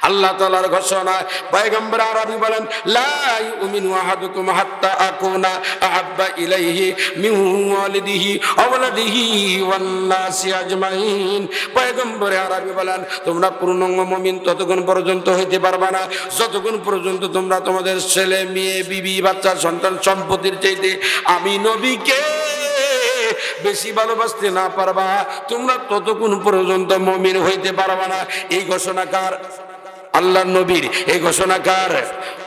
আল্লাহ তাআলার ঘোষণা। পয়গম্বর আরবি বলেন, লা ইউমিনু আহাদুকুম হাত্তা আকুনা আহাব্বা ইলাইহি মিন ওয়ালিদিহি ওয়া ওয়ালাদিহি ওয়ান নাসি আজমাইন। পয়গম্বর আরবি বলেন, তোমরা পূর্ণাঙ্গ মুমিন ততক্ষণ পর্যন্ত হইতে পারবে না যতক্ষণ পর্যন্ত তোমরা তোমাদের ছেলে মেয়ে বিবি বাচ্চা সন্তান সম্পত্তির চাইতে আমি নবীকে বেশি ভালোবাসতে না পারবা, তোমরা ততক্ষণ পর্যন্ত মুমিন হইতে পারবা না। এই ঘোষণা কার? আল্লাহর নবীর। এই ঘোষণা কার?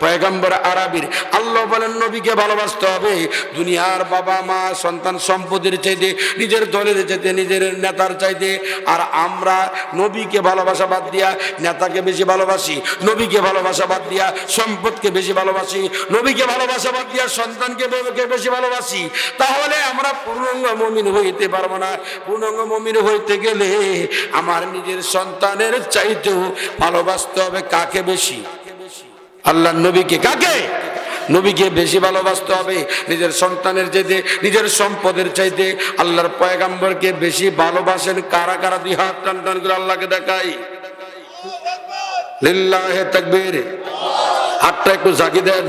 পয়গম্বর আরবির। আল্লাহ বলেন নবীকে ভালোবাসতে হবে দুনিয়ার বাবা মা সন্তান সম্পত্তির চাইতে, নিজের দলের চাইতে, নিজের নেতার চাইতে। আর আমরা নবীকে ভালোবাসা বাদ দিয়া নেতাকে বেশি ভালোবাসি, নবীকে ভালোবাসা বাদ দিয়া সম্পদকে বেশি ভালোবাসি, নবীকে ভালোবাসা বাদ দিয়া সন্তানকে বেশি ভালোবাসি। তাহলে আমরা পূর্ণাঙ্গ মুমিন হইতে পারবো না। পূর্ণাঙ্গ মুমিন হইতে গেলে আমার নিজের সন্তানের চাইতেও ভালোবাসতে হবে কাকে বেশি? আল্লাহর নবীকে। কাকে? নবীকে বেশি ভালোবাসতে হবে নিজের সন্তানের চাইতে, নিজের সম্পদের চাইতে। আল্লাহর পয়গম্বরকে বেশি ভালোবাসেন কারা কারা? দুই হাত টান টান করে আল্লাহকে দেখাই। লিল্লাহে তাকবীর। হাতটা একটু ঝাঁকি দেন।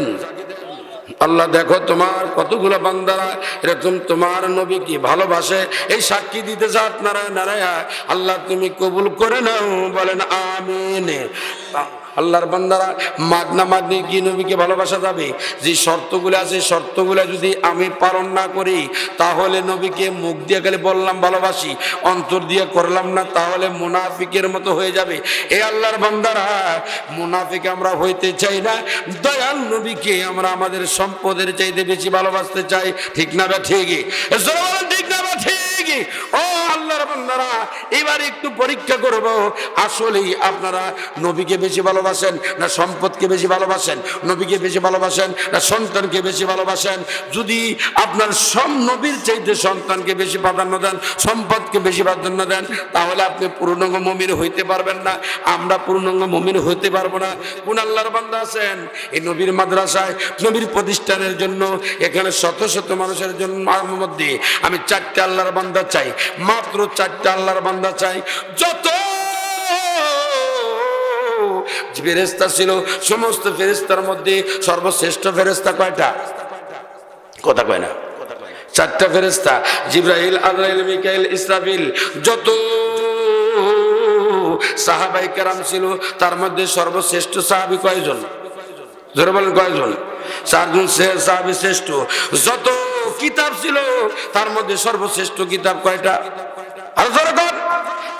আল্লাহ দেখো তোমার কতগুলো বান্দারা এরকম তোমার নবীকে ভালোবাসে, এই সাক্ষী দিতেছে আপনারা। নারায়া আল্লাহ তুমি কবুল করে নাও, বলেন আমিন। আল্লাহর বান্দারা মাগনা মাগনি কি নবীকে ভালোবাসা যাবে? যে শর্তগুলো আছে শর্তগুলো যদি আমি পালন না করি তাহলে নবীকে মুখ দিয়ে গেলে বললাম ভালোবাসি, অন্তর দিয়ে করলাম না, তাহলে মুনাফিকের মতো হয়ে যাবে। এই আল্লাহর বান্দারা মুনাফিক আমরা হইতে চাই না, দয়াল নবীকে আমরা আমাদের সম্পদের চাইতে বেশি ভালোবাসতে চাই। ঠিক না? ঠিকই। ঠিক না? ঠিকই। ও আল্লাহর বান্দারা, এবার একটু পরীক্ষা করব আসলেই আপনারা নবীকে বেশি ভালোবাসেন না সম্পদকে বেশি ভালোবাসেন? নবীকে বেশি ভালোবাসেন না সন্তানকে বেশি ভালোবাসেন? যদি আপনার নবীর চাইতে সন্তানকে বেশি প্রাধান্য দেন, সম্পদকে বেশি প্রাধান্য দেন, তাহলে আপনি পূর্ণাঙ্গ মুমিন হইতে পারবেন না। আমরা পূর্ণাঙ্গ মুমিন হইতে পারবো না। কোন আল্লাহর বান্দা আছেন এই নবীর মাদ্রাসায় নবীর প্রতিষ্ঠানের জন্য এখানে শত শত মানুষের জন্য মধ্যে আমি 4টা আল্লাহর বান্দা চাই, মাত্র 4টা আল্লাহর বান্দা চাই। যত ফেরেশতা ছিল সমস্ত ফেরেশতার মধ্যে সর্বশ্রেষ্ঠ ফেরেশতা কয়টা? কথা কয় না? 4টা ফেরেশতা, জিবরাইল, আজরাইল, মিকাইল, ইসরাফিল। যত সাহাবাই কেরাম ছিল তার মধ্যে সর্বশ্রেষ্ঠ সাহাবী কয়জন? জোরে বলেন কয়জন? 4 জন সাহাবী শ্রেষ্ঠ। যত কিতাব ছিল তার মধ্যে সর্বশ্রেষ্ঠ কিতাব কয়টা? আর জোরে বলেন।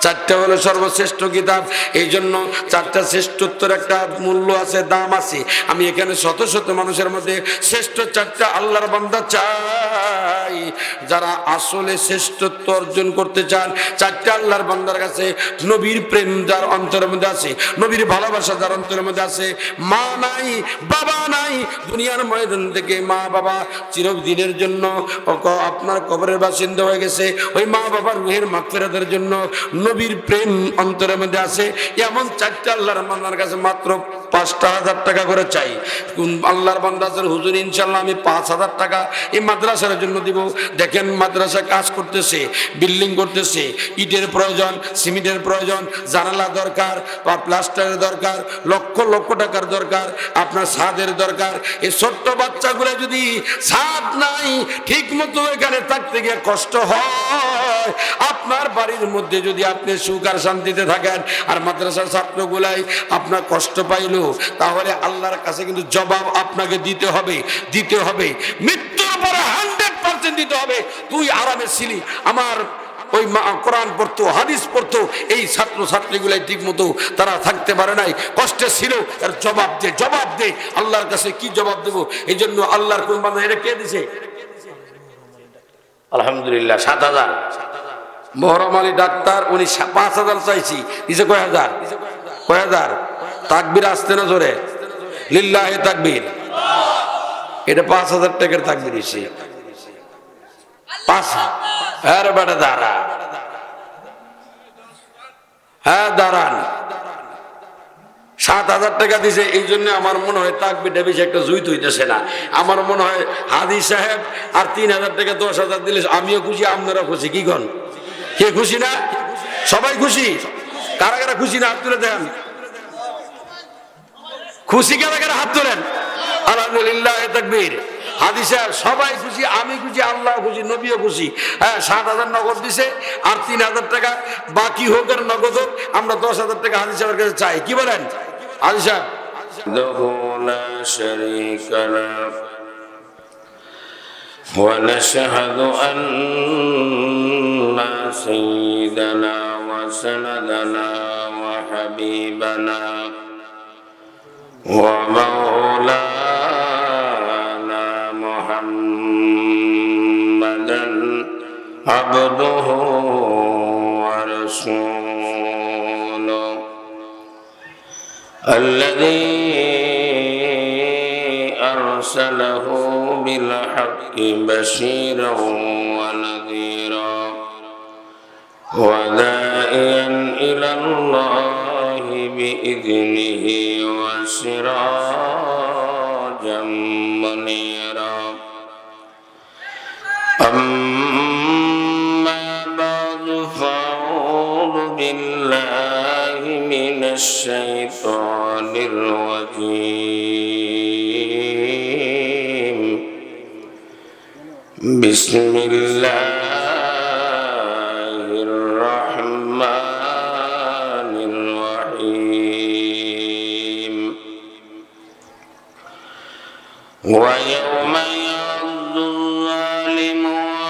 4টা হলো সর্বশ্রেষ্ঠ কিতাব। এই জন্য 4টা শ্রেষ্ঠত্বের একটা মূল্য আছে, দাম আছে। আমি এখানে শত শত মানুষের মধ্যে শ্রেষ্ঠ 4টা আল্লাহর বান্দা চাই, যারা আসলে শ্রেষ্ঠত্ব অর্জন করতে চান। 4টা আল্লাহর বান্দার কাছে নবীর প্রেম যার অন্তরের মধ্যে আছে, নবীর ভালোবাসা যার অন্তরের মধ্যে আছে। মা নাই, বাবা নাই, দুনিয়ার ময়দান থেকে মা বাবা চিরদিনের জন্য আপনার কবরের বাসিন্দা হয়ে গেছে। ওই মা বাবার রুহের মাগফিরাতের জন্য নবীর প্রেম অন্তরের মধ্যে আছে। এমন 4টা আল্লাহর বান্দার কাছে মাত্র 5,000 টাকা করে চাই। কোন আল্লাহর বান্দা আছেন হুজুর ইনশাআল্লাহ আমি 5,000 টাকা এই মাদ্রাসার জন্য দিব? দেখেন মাদ্রাসা কাজ করতেছে, বিল্ডিং করতেছে, ইটের প্রয়োজন, সিমেন্টের প্রয়োজন, জানালা দরকার বা প্লাস্টারের দরকার, লক্ষ লক্ষ টাকার দরকার, আপনার ছাদের দরকার। এই ছোট্ট বাচ্চাগুলো যদি ছাদ নাই ঠিক মতো এখানে থাকতে গিয়ে কষ্ট হয়, আপনার বাড়ির মধ্যে যদি আপনি সুখ আর শান্তিতে থাকেন আর মাদ্রাসার ছাত্রগুলাই আপনার কষ্ট পাইল, তাহলে আল্লাহর কাছে কিন্তু জবাব আপনাকে দিতে হবে, দিতে হবে। মৃত্যুর পরে 100% দিতে হবে। তুই আরামে ছিলি, আমার ওই কোরআন পড়তো, হাদিস পড়তো, এই ছাত্র ছাত্রীগুলাই ঠিক মতো তারা থাকতে পারে নাই, কষ্টে ছিল। আর জবাব দে, জবাব দে। আল্লাহর কাছে কি জবাব দেবো? এই জন্য আল্লাহর কোন বান্দা এটা কে দিছে? আলহামদুলিল্লাহ 7,000। মোহরম আলী ডাক্তার উনি 5,000 চাইছি, দিছে কয় হাজার? কয় হাজার? তাকবীর আসতে না জোরে? লিল্লাহে তাকবীর। এটা 5,000 টাকার তাকবীর দিছে। 5 হ্যাঁ বেটা দাঁড়া, হ্যাঁ দাঁড়ান। 7,000 টাকা দিছে। এই জন্য আমার মনে হয় তাকবীরটা বেশি একটা জুইত হইতেছে না। আমার মনে হয় হাদি সাহেব আর 3,000 টাকা 10,000 দিলে আমিও খুশি, আপনারা খুশি। কি কন? কে খুশি না? সবাই খুশি? কারা কারা খুশি না? হাত তুলে দেন। খুশি কারা কারা হাত তোলেন, আলহামদুলিল্লাহ, তাকবীর। হাদিসে সবাই খুশি, আমি খুশি, আল্লাহ খুশি, নবীও খুশি। হ্যাঁ, 7,000 নগদ দিছে, আর 3,000 টাকা বাকি হোক আর নগদ হোক, আমরা 10,000 টাকা হাদিস সাহেবের কাছে চাই। কি বলেন হাদিস সাহেব? لا شريك له ونشهد أن سيدنا وسندنا وحبيبنا ومولانا محمدا عبده ورسوله الذي أرسله بالحق بشيرا ونذيرا وداعيا إلى الله بإذنه وسراجا منيرا أما بعد فأعوذ بالله من الشيطان الرجيم بسم الله الرحمن الرحيم ويوم يعض الظالم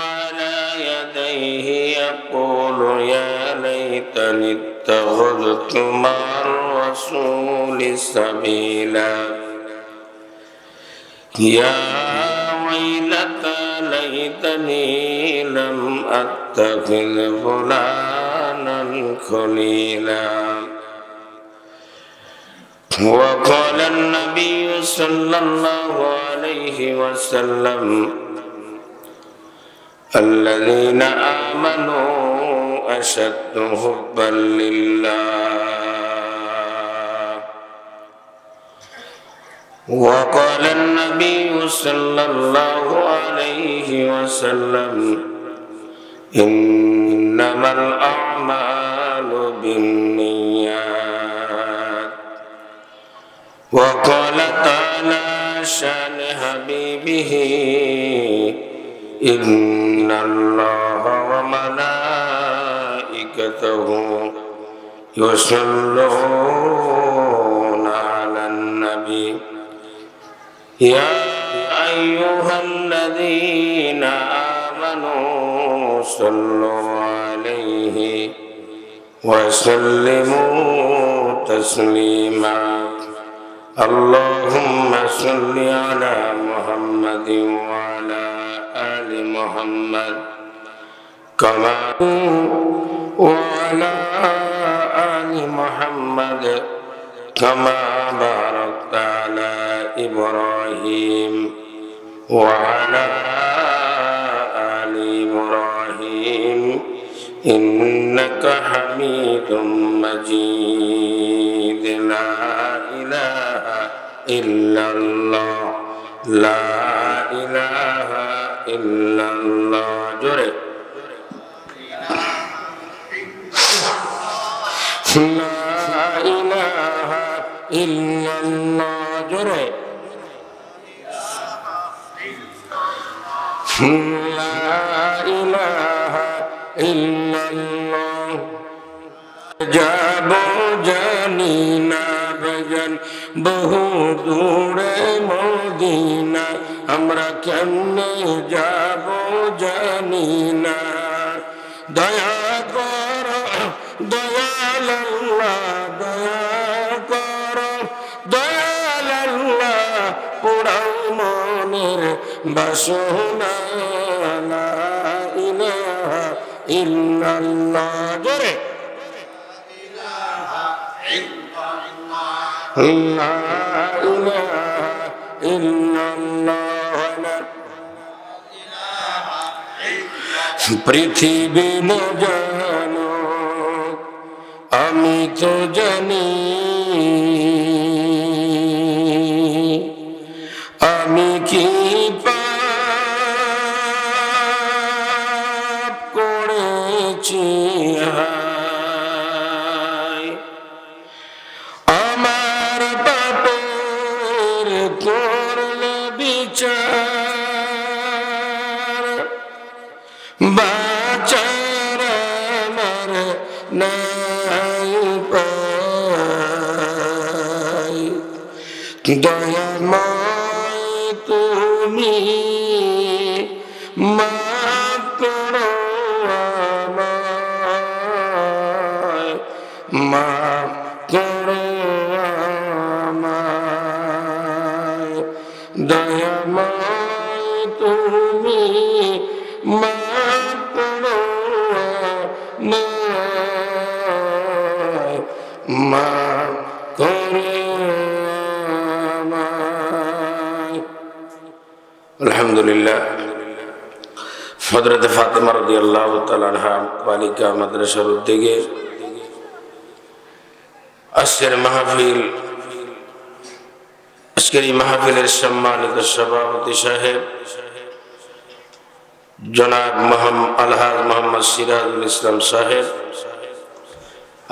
على يديه يقول يا ليتني اتخذت مع الرسول سبيلا يا ويلتى ليتني لم أتخذ فلانا خليلا وقال النبي صلى الله عليه وسلم الذين آمنوا أشد حبا لله وقال النبي صلى الله عليه وسلم إنما الأعمال بالنيات وقال تعالى شان حبيبه إن الله وملائكته يصلون على النبي يا أيها الذين آمنوا صلوا عليه وسلموا تسليما اللهم صل على محمد وعلى آل محمد كما وعلى آل محمد كما باركت على إبراهيم وعلى آل إبراهيم إنك حميد مجيد لا إله إلا الله لا إله إلا الله جري لا إله إلا الله جري لا إله إلا الله যাব জানি না বেজান বহু দূরে মদিনা আমরা কেমনে যাব জানি না দয়া কর দয়াল আল্লাহ দয়া কর দয়াল আল্লাহ পোড়াও মনের বাসনা লা ইলাহা ইল্লাল্লাহ জোরে লা ইলাহা ইল্লাল্লাহ পৃথিবী ন জানো আমি তো জানি আমি কি পাপ করেছি আমার পাপের করলে বিচার বাচার আমার নাই পাই দয়াময় তুমি মাফ করো আমায় মাফ করো আমায় দয়াময় তুমি মাফ করো আমায় মাফ করো আমায়। আলহামদুলিল্লাহ। হযরত ফাতেমা রাদিয়াল্লাহু তাআলা আনহা বালিকা মাদ্রাসার উদ্যোগে আজকের এই মাহফিলের সম্মানিত সভাপতি সাহেব জনাব আলহাজ মোহাম্মদ সিরাজুল ইসলাম সাহেব,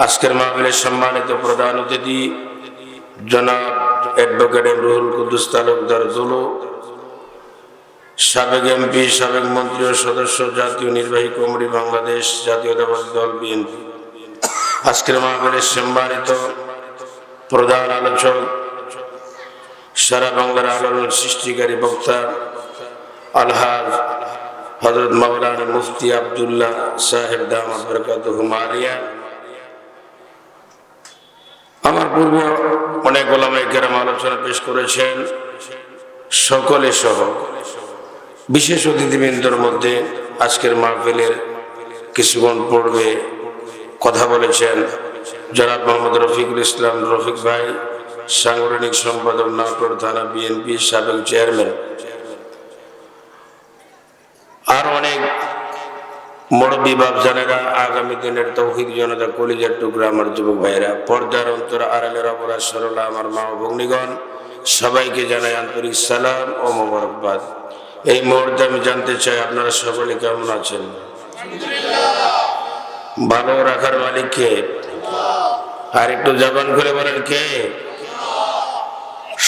আজকের মাহফিলের সম্মানিত প্রধান অতিথি জনাব অ্যাডভোকেট রুহুল কুদ্দুস তালুকদার দুলু, সাবেক এমপি, সাবেক মন্ত্রী ও সদস্য, জাতীয় নির্বাহী কমিটি, বাংলাদেশ জাতীয়তাবাদী দল বিএনপি। আজকের মাহফিলের সম্মানিত প্রধান আলোচক, সারা বাংলার আলোড়ন সৃষ্টিকারী বক্তা আলহাজ হযরত মাওলানা মুফতি আব্দুল্লাহ সাহেব দামাত বরকাতুহুম আলিয়া। আমার পূর্বে অনেক ওলামায়ে কেরাম আলোচনা পেশ করেছেন, সকলে সহ বিশেষ অতিথিবৃন্দর মধ্যে আজকের মাহফিলের কিছুক্ষণ পূর্বে কথা বলেছেন জনাব মোহাম্মদ রফিকুল ইসলাম রফিক ভাই, সাংগঠনিক সম্পাদক নাটোর থানা বিএনপি, সাবেক চেয়ারম্যান। আর অনেক মুরব্বী বাপজানেরা, আগামী দিনের তৌহিদ জনতা, কলিজার টুকরা আমার যুবক ভাইরা, পর্দার অন্তর আড়ালের অপরাধ সরলা আমার মা ও ভগ্নীগণ, সবাইকে জানাই আন্তরিক সালাম ও মোবারকবাদ। এই মুহূর্তে আমি জানতে চাই আপনারা সকলে কেমন আছেন? ভালো রাখার মালিক কে? আর একটু জবান করে বলেন কে?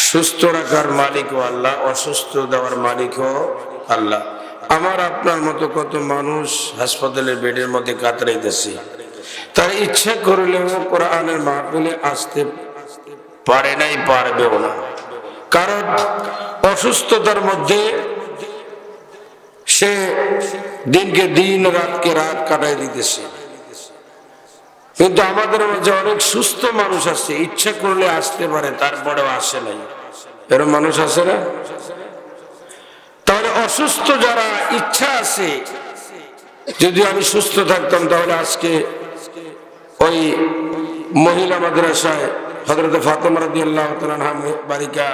সুস্থ রাখার মালিকও আল্লাহ, অসুস্থ দেওয়ার মালিকও আল্লাহ। আমার আপনার মতো কত মানুষ হাসপাতালের বেডের মধ্যে কাতরাইতেছে, তার ইচ্ছা করলেও কোরআনের মাহফিলে আসতে পারে নাই, পারবেও না, কারণ অসুস্থতার মধ্যে সে দিনকে দিন, রাতকে রাত কাটাই দিতেছে। কিন্তু আমাদের মাঝে অনেক সুস্থ মানুষ আছে, ইচ্ছা করলে আসতে পারে, তারপরেও আসে নাই। এরকম মানুষ আছে না? তাহলে অসুস্থ যারা, ইচ্ছা আছে যদি আমি সুস্থ থাকতাম তাহলে আজকে ওই মহিলা মাদ্রাসায় হযরত ফাতেমা রাদিয়াল্লাহু তাআলা আনহা বালিকা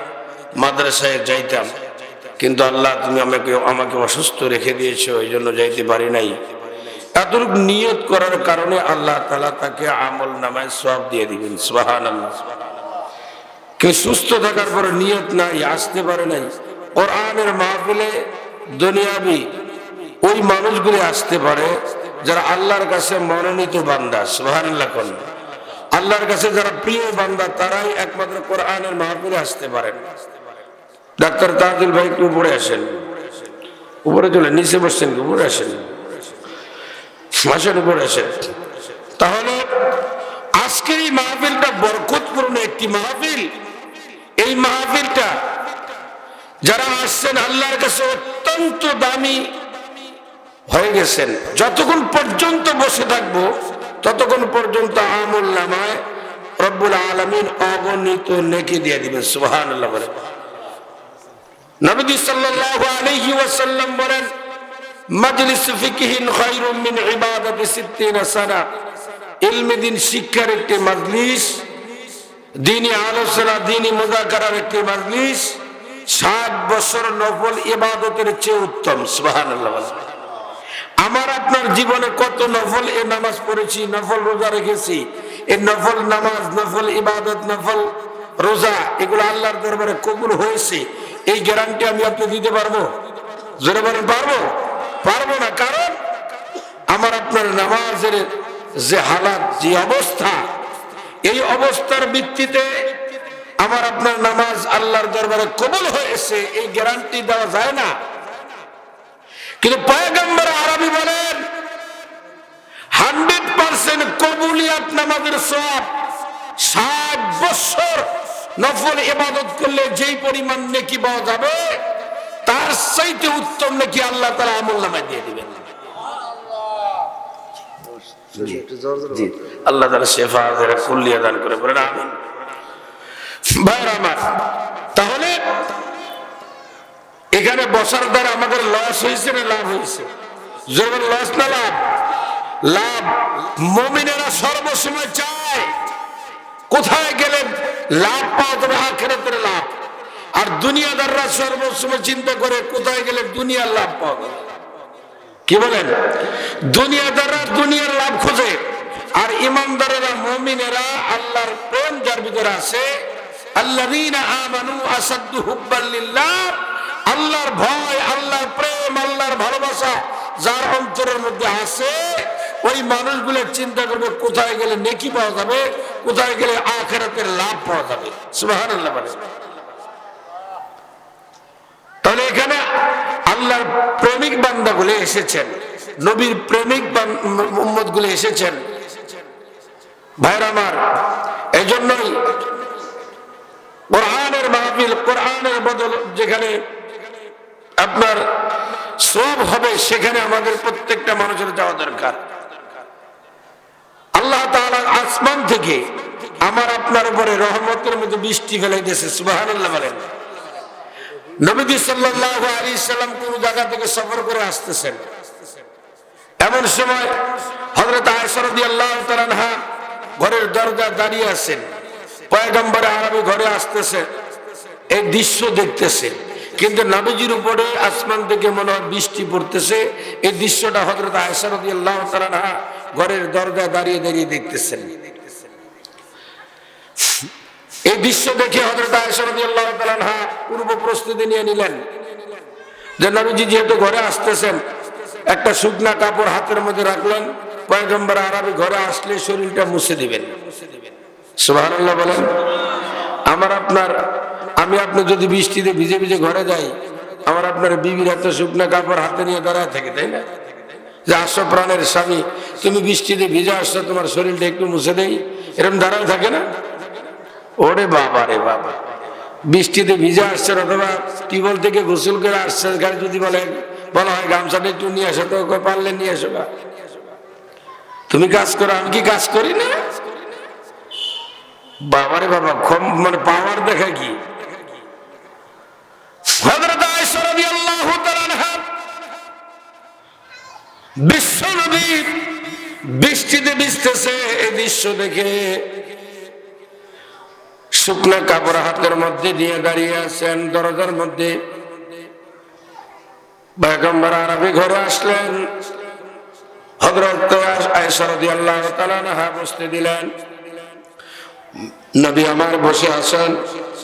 মাদ্রাসায় যাইতাম, কিন্তু আল্লাহ তুমি আমাকে অসুস্থ রেখে দিয়েছো, এই জন্য যাইতে পারি নাই। এতটুকু নিয়ত করার কারণে আল্লাহ তাআলা তাকে আমল নামায় সওয়াব দিয়ে দিবেন, সুবহানাল্লাহ। কেউ সুস্থ থাকার পরে নিয়ত নাই, আসতে পারে নাই কোরআনের মাহফিলে, দুনিয়াবি ওই মানুষগুলি আসতে পারে যারা আল্লাহর কাছে মনোনীত বান্দা, সুবহানাল্লাহ কোন আল্লাহর কাছে যারা প্রিয় বান্দা, তারাই একমাত্র কোরআনের মাহফিলে আসতে পারেন। ডাক্তার তাজুল ভাই একটু উপরে আসেন, উপরে চলে, নিচে বসছেন, উপরে আসেন, মাসের উপরে আসেন। তাহলে আজকের এই মাহফিলটা বরকতপূর্ণ একটি মাহফিল। এই মাহফিলটা যারা আসছেন আল্লাহর কাছে অত্যন্ত দামি হয়ে গেছেন। যতক্ষণ পর্যন্ত বসে থাকবো ততক্ষণ পর্যন্ত আমল নামায় রব্বুল আলামিন অগণিত নেকি দিয়ে দিবেন, সুবহানাল্লাহ বলেন। নবী সাল্লাল্লাহু আলাইহি ওয়াসাল্লাম বলেন, মাজলিস ফিকহিন খায়রুম মিন ইবাদাতি 60 সানা। ইলমে দিন শিক্ষার একটি মাজলিস, দ্বীনি আলোচনা, দ্বীনি মুযাকারার একটি মাজলিস 60 বছর নফল ইবাদতের চেয়ে উত্তম, সুবহানাল্লাহ। আমার আপনার জীবনে কত নফল এ নামাজ পড়েছি, নফল রোজা রেখেছি। এই নফল নামাজ, নফল ইবাদত, নফল রোজা, এগুলো আল্লাহর দরবারে কবুল হয়েছে, এই গ্যারান্টি আমি আপনি দিতে পারবো? জোরে বলেন, পারবো? পারবো না। কারণ আমার আপনার নামাজের যে হালাত, যে অবস্থা, এই অবস্থার ভিত্তিতে আমার আপনার নামাজ নামাজ আল্লাহর দরবারে কবুল হয়েছে এই গ্যারান্টি দেওয়া যায় না। কিন্তু পয়গম্বর আরবি বলেন 100% কবুলিয়াত নামাজের সওয়াব 60 বছর নফল ইবাদত করলে যেই পরিমাণ নেকি পাওয়া যাবে তার চাইতে উত্তম নেকি আল্লাহ তাআলা আমলনামায় দিয়ে দিবেন। আল্লাহ তাআলা শেফা কুল্লিয়া দান করে বলেন আমিন। ভাইরা আমার, তাহলে এখানে বসার দ্বারা আমাদের লস হয়েছে না লাভ হয়েছে? যখন লস না লাভ? লাভ। মুমিনেরা সর্বসময় চায় কোথায় গেলে লাভ পাওয়া যাবে, আখিরাতের লাভ। আর দুনিয়াদাররা সর্বসময় চিন্তা করে কোথায় গেলে দুনিয়ার লাভ পাওয়া যাবে। কি বলেন? দুনিয়াদাররা দুনিয়ার লাভ খোঁজে, আর ইমানদারেরা মুমিনেরা আল্লাহর প্রেম যার ভিতরে আছে, আল্লাযীনা আমানু আসাদ্দু হুব্বান লিল্লাহ, আল্লাহর ভয়, আল্লাহর প্রেম, আল্লাহর ভালোবাসা যার অন্তরের মধ্যে আছে, ওই মানুষগুলো চিন্তা করবে কোথায় গেলে নেকি পাওয়া যাবে, কোথায় গেলে আখিরাতের লাভ পাওয়া যাবে। সুবহানাল্লাহ বলে। তাহলে এখানে আল্লাহর প্রেমিক বান্দাগুলো এসেছেন, নবীর প্রেমিক উম্মতগুলো এসেছেন। ভাইরা আমার, এজন্যই কোরআনের মাহফিল, কোরআনের বদল যেখানে আপনার সওয়াব হবে সেখানে আমাদের প্রত্যেকটা মানুষের যাওয়া দরকার। আল্লাহ তাআলা আসমান থেকে আমার আপনার উপরে রহমতের মধ্যে বৃষ্টি ফেলে দিয়েছে। সুবহানাল্লাহ বলেন। নবীজি সাল্লাল্লাহু আলাইহি সাল্লাম কোন জায়গা থেকে সফর করে আসতেছেন, এমন সময় হযরত আয়েশা রাদিয়াল্লাহু তাআলা আনহা ঘরের দরজায় দাঁড়িয়ে আছেন। পয়গম্বর আরবি ঘরে আসতেছে, এই দৃশ্য দেখতেছে, কিন্তু নবীজির উপরে আসমান থেকে মনে হয় বৃষ্টি পড়তেছে। এই দৃশ্যটা হযরত আয়েশা রাদিয়াল্লাহু তাআলা আনহা ঘরের দরজায় দাঁড়িয়ে দাঁড়িয়ে দেখতেছেন। এই দৃশ্য দেখে হযরত আয়েশা রাদিয়াল্লাহু তাআলা আনহা পূর্ব প্রস্তুতি নিয়ে নিলেন যে নবীজি যেহেতু ঘরে আসতেছেন, একটা শুকনা কাপড় হাতের মধ্যে রাখলেন, পয়গম্বর আরবি ঘরে আসলে শরীরটা মুছে দিবেন। সুবহানাল্লাহ বলেন। আমি আপনি যদি বৃষ্টিতে ভিজে ভিজে ঘরে যাই, আমার আপনার বিবির হাতে শুকনা কাপড় হাতে নিয়ে দাঁড়ায় থাকে, তাই না? যে আসো প্রাণের স্বামী, তুমি বৃষ্টিতে ভিজে আসছো, তোমার শরীরটা একটু মুছে দেই, এরকম দাঁড়ায় থাকে না? ওরে বাবা রে বাবা, বৃষ্টিতে ভিজে আসছেন অথবা টিউবওয়েল থেকে গোসল করে আসছেন, গাড়ি যদি বলা হয় গামছাটা একটু নিয়ে আসো, তো পারলে নিয়ে আসো, তুমি কাজ করো, আমি কি কাজ করি না? বাবারে বাবা, মানে পাওয়ার দেখা কি? হযরত আয়েশা রাদিয়াল্লাহু তাআলা আনহা বিশ্বনবী বৃষ্টিতে ভিজতেছে, এই দৃশ্য দেখে শুকনা কাপড় হাতের মধ্যে দিয়ে দাঁড়িয়ে আছেন দরজার মধ্যে। পয়গম্বর আরবি ঘরে আসলেন, হযরত আয়েশা রাদিয়াল্লাহু তাআলা আনহা বসতে দিলেন। নবী আমার বসে আছেন,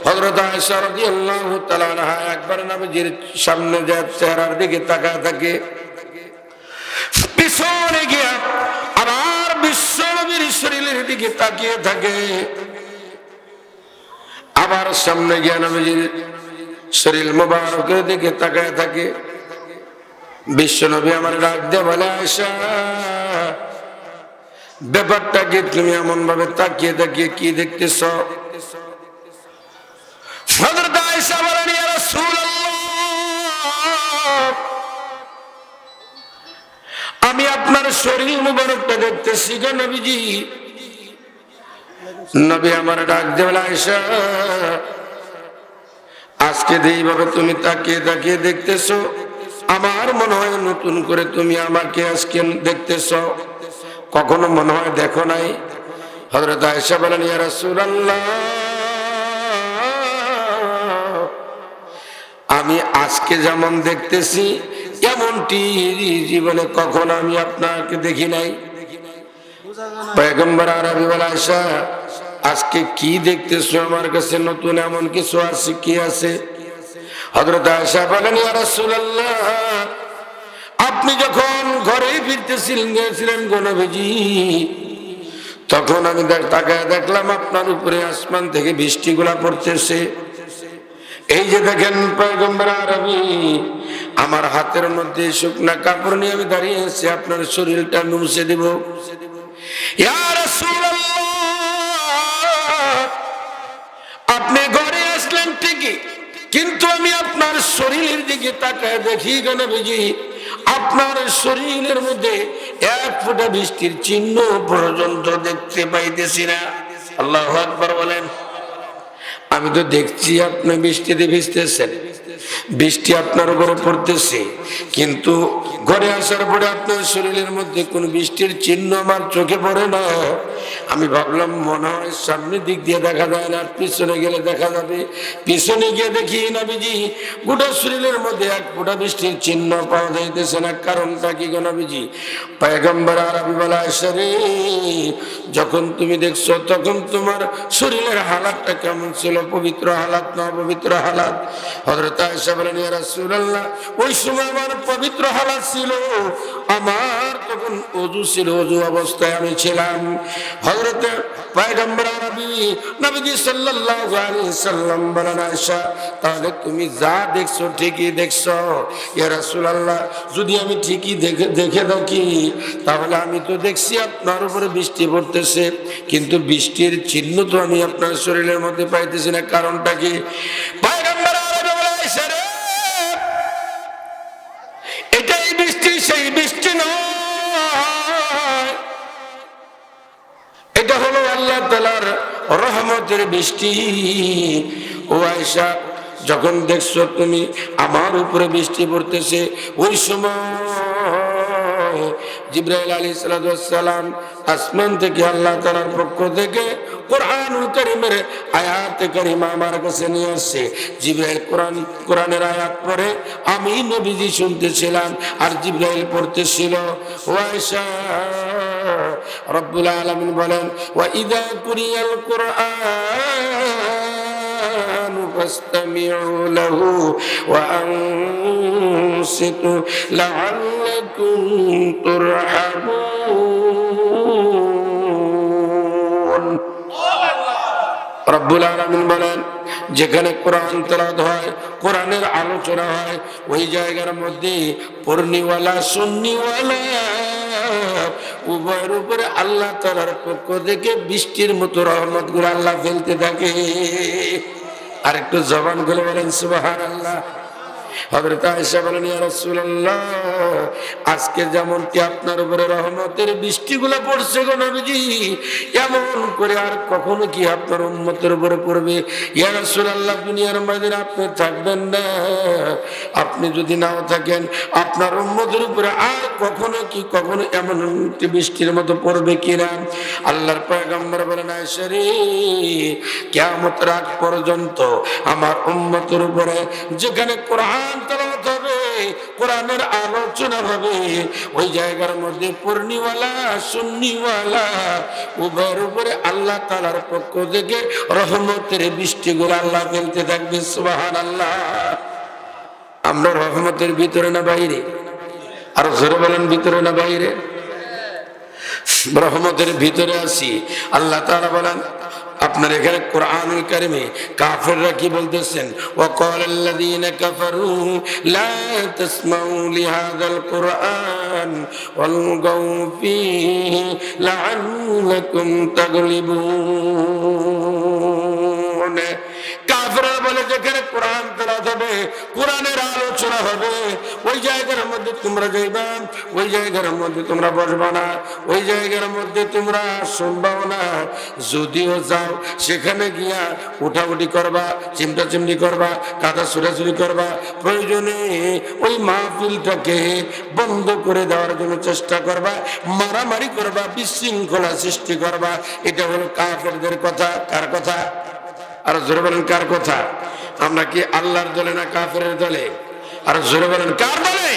হযরত আয়েশা রাদিয়াল্লাহু তাআলা আনহা একবার নবীজির সামনে যে চেহারার দিকে তাকায় থাকে, পিছনে গিয়া আবার বিশ্ব নবীর শরীরের দিকে তাকিয়ে থাকে, আবার সামনে গিয়া নবীজির শরীর মোবারকের দিকে তাকায় থাকে। বিশ্ব নবী আমার ডাক দিয়ে বলে, আয়েশা, ব্যাপারটা কি? তুমি এমন ভাবে তাকিয়ে তাকিয়ে কি দেখতেছ? হযরত আয়েশা বলেন, ইয়া রাসূলুল্লাহ, আমি আপনার শরীর মুবারকটা দেখতেছি গো নবীজি। নবী আমার ডাক দিয়ে বলে, আয়েশা, আজকে এইভাবে তুমি তাকিয়ে তাকিয়ে দেখতেছো, আমার মনে হয় নতুন করে তুমি আমাকে আজকে দেখতেছো, কখনো মনে হয় দেখো নাই। হযরত আয়েশা বলেন, ইয়া রাসূলুল্লাহ, আমি আজকে যেমন দেখতেছি এমনটি জীবনে কখনো আমি আপনাকে দেখি নাই। পয়গম্বর আরবি বলে, আয়েশা, আজকে কি দেখতেছো? আমার কাছে নতুন এমন কিছু আছে? কি আছে? হযরত আয়েশা বলেন, ইয়া রাসূলুল্লাহ, আপনি যখন ঘরে ফিরতেছিলেন গেছিলেন গো নবীজি, তখন আমি তাকায় দেখলাম আপনার উপরে আসমান থেকে বৃষ্টিগুলা পড়তেছে। এই যে দেখেন পয়গম্বর আরবি, আমার হাতের মধ্যে শুকনা কাপড় নিয়ে আমি দাঁড়িয়ে আছি, আপনার শরীরটা মুছে দিব। ইয়া রাসূলুল্লাহ, আপনি ঘরে আসলেন ঠিকই, কিন্তু আমি আপনার শরীরের দিকে তাকায় দেখি গো নবীজি, আপনার শরীরের মধ্যে এক ফোঁটা বৃষ্টির চিহ্ন পর্যন্ত দেখতে পাইতেছি না। আল্লাহু আকবার বলেন। আমি তো দেখছি আপনি বৃষ্টিতে ভিজতেছেন, বৃষ্টি আপনার উপরে পড়তেছে, কিন্তু ঘরে আসার পরে আপনার শরীরের মধ্যে কোন বৃষ্টির চিহ্ন আমার চোখে পড়ে না। আমি ভাবলাম মনে হয় সামনের দিক দিয়ে দেখা যায় না, পিছনে গেলে দেখা যাবে। পিছনে গিয়ে দেখি নবীজি গোটা শরীরের মধ্যে এক ফোঁটা বৃষ্টির চিহ্ন পাওয়া যাইতেছে না। কারণটা কি গো নবীজি? পয়গম্বর আরবি বলা, রে যখন তুমি দেখছো তখন তোমার শরীরের হালাতটা কেমন ছিল? পবিত্র হালাত না অপবিত্র হালাত? হযরত আয়েশা বলেন, ইয়া রাসূলুল্লাহ, ওই সময় আমার পবিত্র হালাত ছিল, আমার তখন ওযু ছিল, ওযু অবস্থায় আমি ছিলাম। হযরত পয়গম্বর আরবি নবীজি সাল্লাল্লাহু আলাইহি সাল্লাম বলেন, আয়েশা তাহলে তুমি যা দেখছো ঠিকই দেখছো। ইয়া রাসূলুল্লাহ, যদি আমি ঠিকই দেখে থাকি তাহলে আমি তো দেখছি আপনার উপরে বৃষ্টি পড়তেছে, কিন্তু বৃষ্টির চিহ্ন তো আমি আপনার শরীরের মধ্যে পাইতেছি না। কারণটা কি? পয়গম্বর আরবি বলে, আয়েশা রে, এটাই বৃষ্টি সেই বৃষ্টি নয়, এটা হলো আল্লাহ তাআলার রহমতের বৃষ্টি। ও আয়েশা, যখন দেখছো তুমি আমার উপরে বৃষ্টি পড়তেছে, ওই সময় জিবরাইল আলাইহিস সালাম আসমান থেকে আল্লাহ তাআলার পক্ষ থেকে কোরআনুল কারীমের আয়াতে কারিমা আমার কাছে নিয়ে আসছে। জিবরাইল কোরআনের আয়াত পড়ে আমি নবীজি শুনতেছিলাম, আর জিবরাইল পড়তেছিল। ও আয়েশা, রব্বুল আলামিন বলেন, ওয়া ইযা কুরিয়াল কুরআন ফাসতামিউ লাহু ওয়া আনসিতু লাআল্লাকুম তুরহামুন। রব্বুল আলামিন বলেন, যেখানে কোরআন তেলাওয়াত হয়, কোরআনের আলোচনা হয়, ওই জায়গার মধ্যে পড়নিওয়ালা সুন্নিওয়ালা উভয়ের উপরে আল্লাহ তাআলার পক্ষ থেকে বৃষ্টির মতো রহমতগুলো আল্লাহ ফেলতে থাকে। আর একটু জবান খুলে বলেন সুবহানাল্লাহ। হযরত আয়েশা বলেন, ইয়া রাসূলুল্লাহ, আজকে যেমনটি আপনার উপরে রহমতের বৃষ্টিগুলো পড়ছে গো নবীজি, এমন করে আর কখনো কি আপনার উম্মতের উপরে পড়বে? ইয়া রাসূলুল্লাহ, দুনিয়ার মাঝে আপনি থাকবেন না, আপনি যদি নাও থাকেন আপনার উম্মতের উপরে আর কখনো এমন একটি বৃষ্টির মতো পড়বে কিনা? আল্লাহর পয়গম্বর বলেন, আয়েশা রে, কিয়ামতের আগ পর্যন্ত আমার উম্মতের উপরে যেখানে কোরআন তেলাওয়াত হবে, কোরআনের আলোচনা হবে, ওই জায়গার মধ্যে পড়নিওয়ালা সুন্নিওয়ালা উভয়ের উপরে আল্লাহ তাআলার পক্ষ থেকে রহমতের বৃষ্টিগুলো আল্লাহ ফেলতে থাকবে। সুবহানাল্লাহ। আমরা রহমতের ভিতরে না বাইরে? আর জোরে বলেন, ভিতরে না বাইরে? রহমতের ভিতরে আছি। আল্লাহ তাআলা বলেন, আপনার এখানে কোরআনুল কারীমে কাফেররা কি বলতেছেন? ওয়াকালাল্লাযীনা কাফারু লা তাসমাউ লিহাযাল কুরআন ওয়ালগাউ ফীহি লাআল্লাকুম তাগলিবুন। কাফেররা বলে, যেখানে কোরআন তেলাওয়াত হবে, কোরআনের আলোচনা হবে, ওই জায়গার মধ্যে তোমরা যাইবা, ওই জায়গার মধ্যে তোমরা বসবা না, ওই জায়গার মধ্যে তোমরা শুনবাও না। যদিও যাও, সেখানে গিয়া উঠাউঠি করবা, চিমটা চিমটি করবা, কাদা ছুড়াছুড়ি করবা, প্রয়োজনে ওই মাহফিলটাকে বন্ধ করে দেওয়ার জন্য চেষ্টা করবা, মারামারি করবা, বিশৃঙ্খলা সৃষ্টি করবা। এটা হলো কাফেরদের কথা। কার কথা? আর জোরে বলেন, কার কথা? আমরা কি আল্লাহর দলে না কাফেরের দলে? আর জোরে বলেন, কার দলে?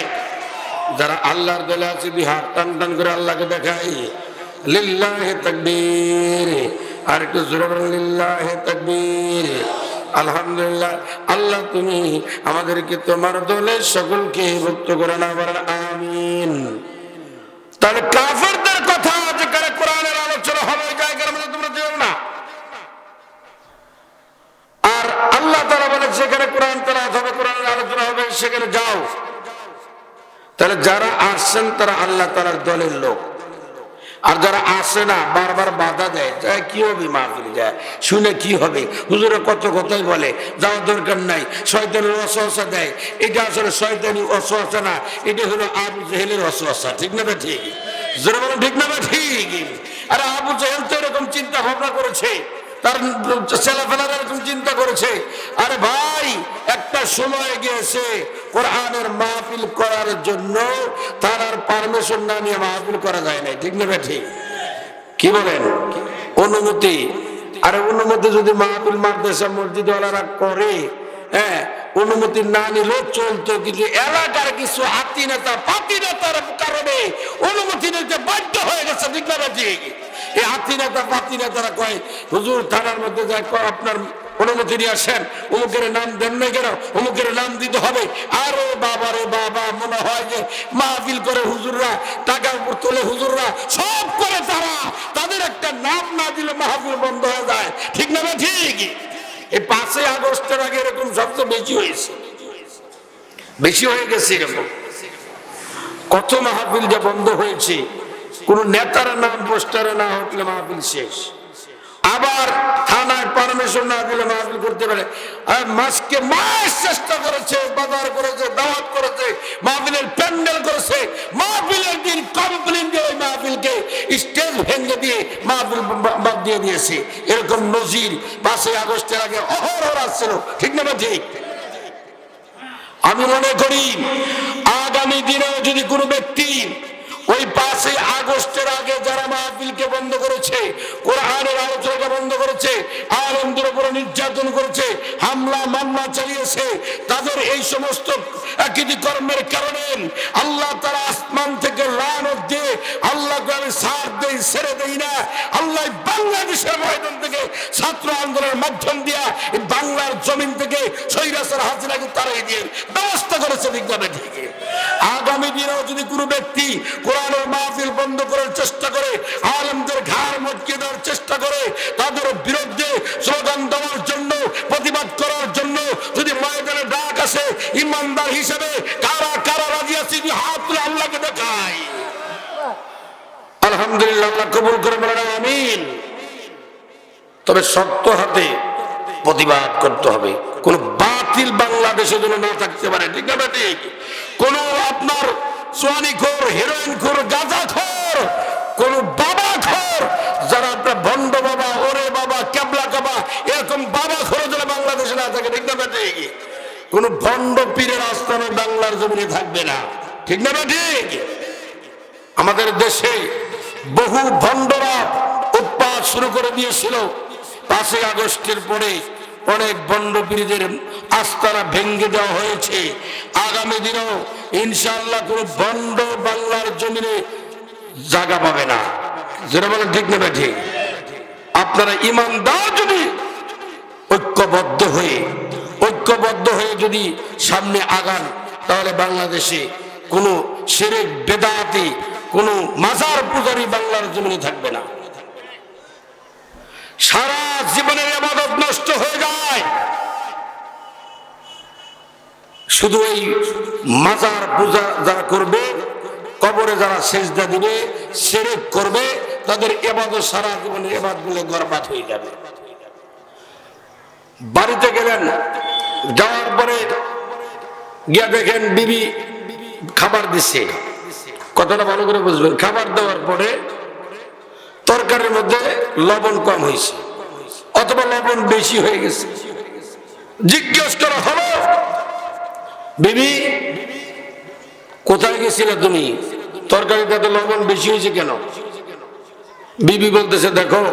যারা আল্লাহর দলে আছে, বিহার টান টান করে আল্লাহকে দেখাই, লিল্লাহি তাকবীর। আর একটু জোরে বলেন, লিল্লাহি তাকবীর। আলহামদুলিল্লাহ। আল্লাহ তুমি আমাদেরকে তোমার দলে সকলকে ভুক্ত করে না, বলেন আমিন। তাহলে কাফেরদের কথা, যেখানে কোরআনের আলোচনা হবে, ওই জায়গার মধ্যে তোমরা যেও না। আর আল্লাহ তাআলা বলে যেখানে কোরআন তেলাওয়াত হবে, কোরআনের আলোচনা হবে, সেখানে যাও। তাহলে যারা আসছেন তারা আল্লাহ তাআলার দলের লোক। আর যারা আসে না, বারবার বাধা দেয়, যায় কি হবে মাহফিল, যায় শুনে কি হবে, হুজুরে কত কথাই বলে, যাওয়ার দরকার নাই, শয়তানের ওয়াসওয়াসা দেয়। এটা আসলে শয়তানি ওয়াসওয়াসা না, এটা হলো আবু জেহেলের ওয়াসওয়াসা। ঠিক না ঠিক? জোরে বলেন ঠিক না ঠিক? আরে আবু জেহেল তো এরকম চিন্তা ভাবনা করেছে, তার ছেলেফেলারা এরকম চিন্তা করেছে। আরে ভাই, একটা সময় গিয়েছে কোরআনের মাহফিল করার জন্য তার আর পারমিশন না নিয়ে মাহফিল করা যায় না। ঠিক না ঠিক? কি বলেন? অনুমতি। আরে অনুমতি যদি মাহফিল মাদ্রাসা মসজিদ ওয়ালারা করে, হ্যাঁ, অনুমতি না নিলেও চলতো, কিন্তু এলাকার কিছু হাতি নেতা পাতি নেতার কারণে অনুমতি নিতে বাধ্য হয়ে গেছে। ঠিক না ঠিক? এই হাতি নেতা পাতি নেতারা কয়, হুজুর থানার মধ্যে যায়, আপনার অনুমতি নিয়ে আসেন, অমুকের নাম দেন না কেন, অমুকের নাম দিতে হবে। আরে বাবা রে বাবা, মনে হয় যে মাহফিল করে হুজুররা, টাকা তোলে হুজুররা, সব করে তারা, তাদের একটা নাম না দিলে মাহফিল বন্ধ হয়ে যায়। ঠিক না ঠিক? এই 5ই আগস্টের আগে এরকম সবচেয়ে বেশি হয়েছে, বেশি হয়ে গেছে। এরকম কত মাহফিল যে বন্ধ হয়েছে, কোন নেতার নাম পোস্টারে না উঠলে মাহফিল শেষ। আবার থানায় পারমিশন না দিলে মাহফিল করতে পারে। আর মাসকে মাস চেষ্টা করেছে, বাজার করেছে, দাওয়াত করেছে, মাহফিলের প্যান্ডেল করেছে, মাহফিলের দিন কমপ্লেন দিয়ে ওই মাহফিলকে স্টেজ ভেঙে দিয়ে মাহফিল বাদ দিয়ে দিয়েছে। এরকম নজির 5ই আগস্টের আগে অহরহ আসছিল। ঠিক না ঠিক? আমি মনে করি আগামী দিনেও যদি কোনো ব্যক্তি ওই 5ই আগস্টের আগে যারা মাহফিলকে বন্ধ করেছে, কোরআনের আলোচনাকে বন্ধ করেছে, আলেমদের উপরে নির্যাতন করেছে, হামলা মামলা চালিয়েছে, তাদের এই সমস্ত কৃতিকর্মের কারণে আল্লাহ তাআলা আসমান থেকে লানত দিয়ে, আল্লাহকে আমি সাথ দেই, ছেড়ে দেই না, আল্লাহ বাংলাদেশের ময়দান থেকে ছাত্র আন্দোলনের মাধ্যম দিয়া এই বাংলার জমিন থেকে স্বৈরাচার হাসিনাকে তাড়িয়ে দিয়ে ব্যবস্থা করেছে। ঠিক না ঠিক? আগামী দিনেও যদি কোনো ব্যক্তি কোরআনের মাহফিল বন্ধ করার চেষ্টা করে, আলেমদের ঘাড় মটকে দেওয়ার চেষ্টা করে, তাদের বিরুদ্ধে স্লোগান দেওয়ার জন্য, প্রতিবাদ করার জন্য যদি ময়দানে ডাক আসে, ইমানদার হিসেবে কারা কারা রাজি আছে, হাত তুলে আল্লাহকে দেখায়। আলহামদুলিল্লাহ, আল্লাহ কবুল করে বলেন আমিন। তবে শক্ত হাতে প্রতিবাদ করতে হবে, কোন বাতিল বাংলাদেশে যেন না থাকতে পারে। ঠিক না ঠিক? কোন আপনার সোয়ানিখোর, হেরোইনখোর, গাঁজাখোর, কোন বাবাখোর, যারা আপনার ভণ্ড বাবা, ওরে বাবা, কেবলা কাবা, এরকম বাবাখোর যেন বাংলাদেশে না থাকে। ঠিক না ঠিক? কোন ভণ্ড পীরের আস্থানে বাংলার জমিনে থাকবে না। ঠিক না ঠিক? আমাদের দেশে বহু ভণ্ডরা উৎপাত শুরু করে দিয়েছিল। 5ই আগস্টের পরে অনেক ভণ্ড পীরদের আস্তানা ভেঙে দেওয়া হয়েছে। আগামী দিনেও ইনশাআল্লাহ কোন ভণ্ড বাংলার জমিনে জায়গা পাবে না। যেটা বলেন ঠিক না ঠিক? আপনারা ইমানদার যদি ঐক্যবদ্ধ হয়ে যদি সামনে আগান, তাহলে বাংলাদেশে কোনো শিরক বেদাতি, কোনো মাজার পূজারি বাংলার জমিনে থাকবে না। সারা জীবনের ইবাদত নষ্ট হয়ে যায় শুধু এই মাজার পূজা যারা করবে, কবরে যারা সেজদা দিবে, শিরক করবে, তাদের ইবাদত সারা জীবনের ইবাদতগুলো বরবাদ হয়ে যাবে। বাড়িতে গেলেন, যাওয়ার পরে গিয়া দেখেন বিবি খাবার দিচ্ছে, কথাটা ভালো করে বুঝবেন। খাবার দেওয়ার পরে তরকারির মধ্যে লবণ কম হয়েছে অথবা লবণ বেশি হয়ে গেছে। জিজ্ঞেস করা হলো, বিবি কোথায় গেছিলে তুমি, তরকারিতে তো লবণ বেশি হয়েছে কেন? বিবি বলতেছে, দেখো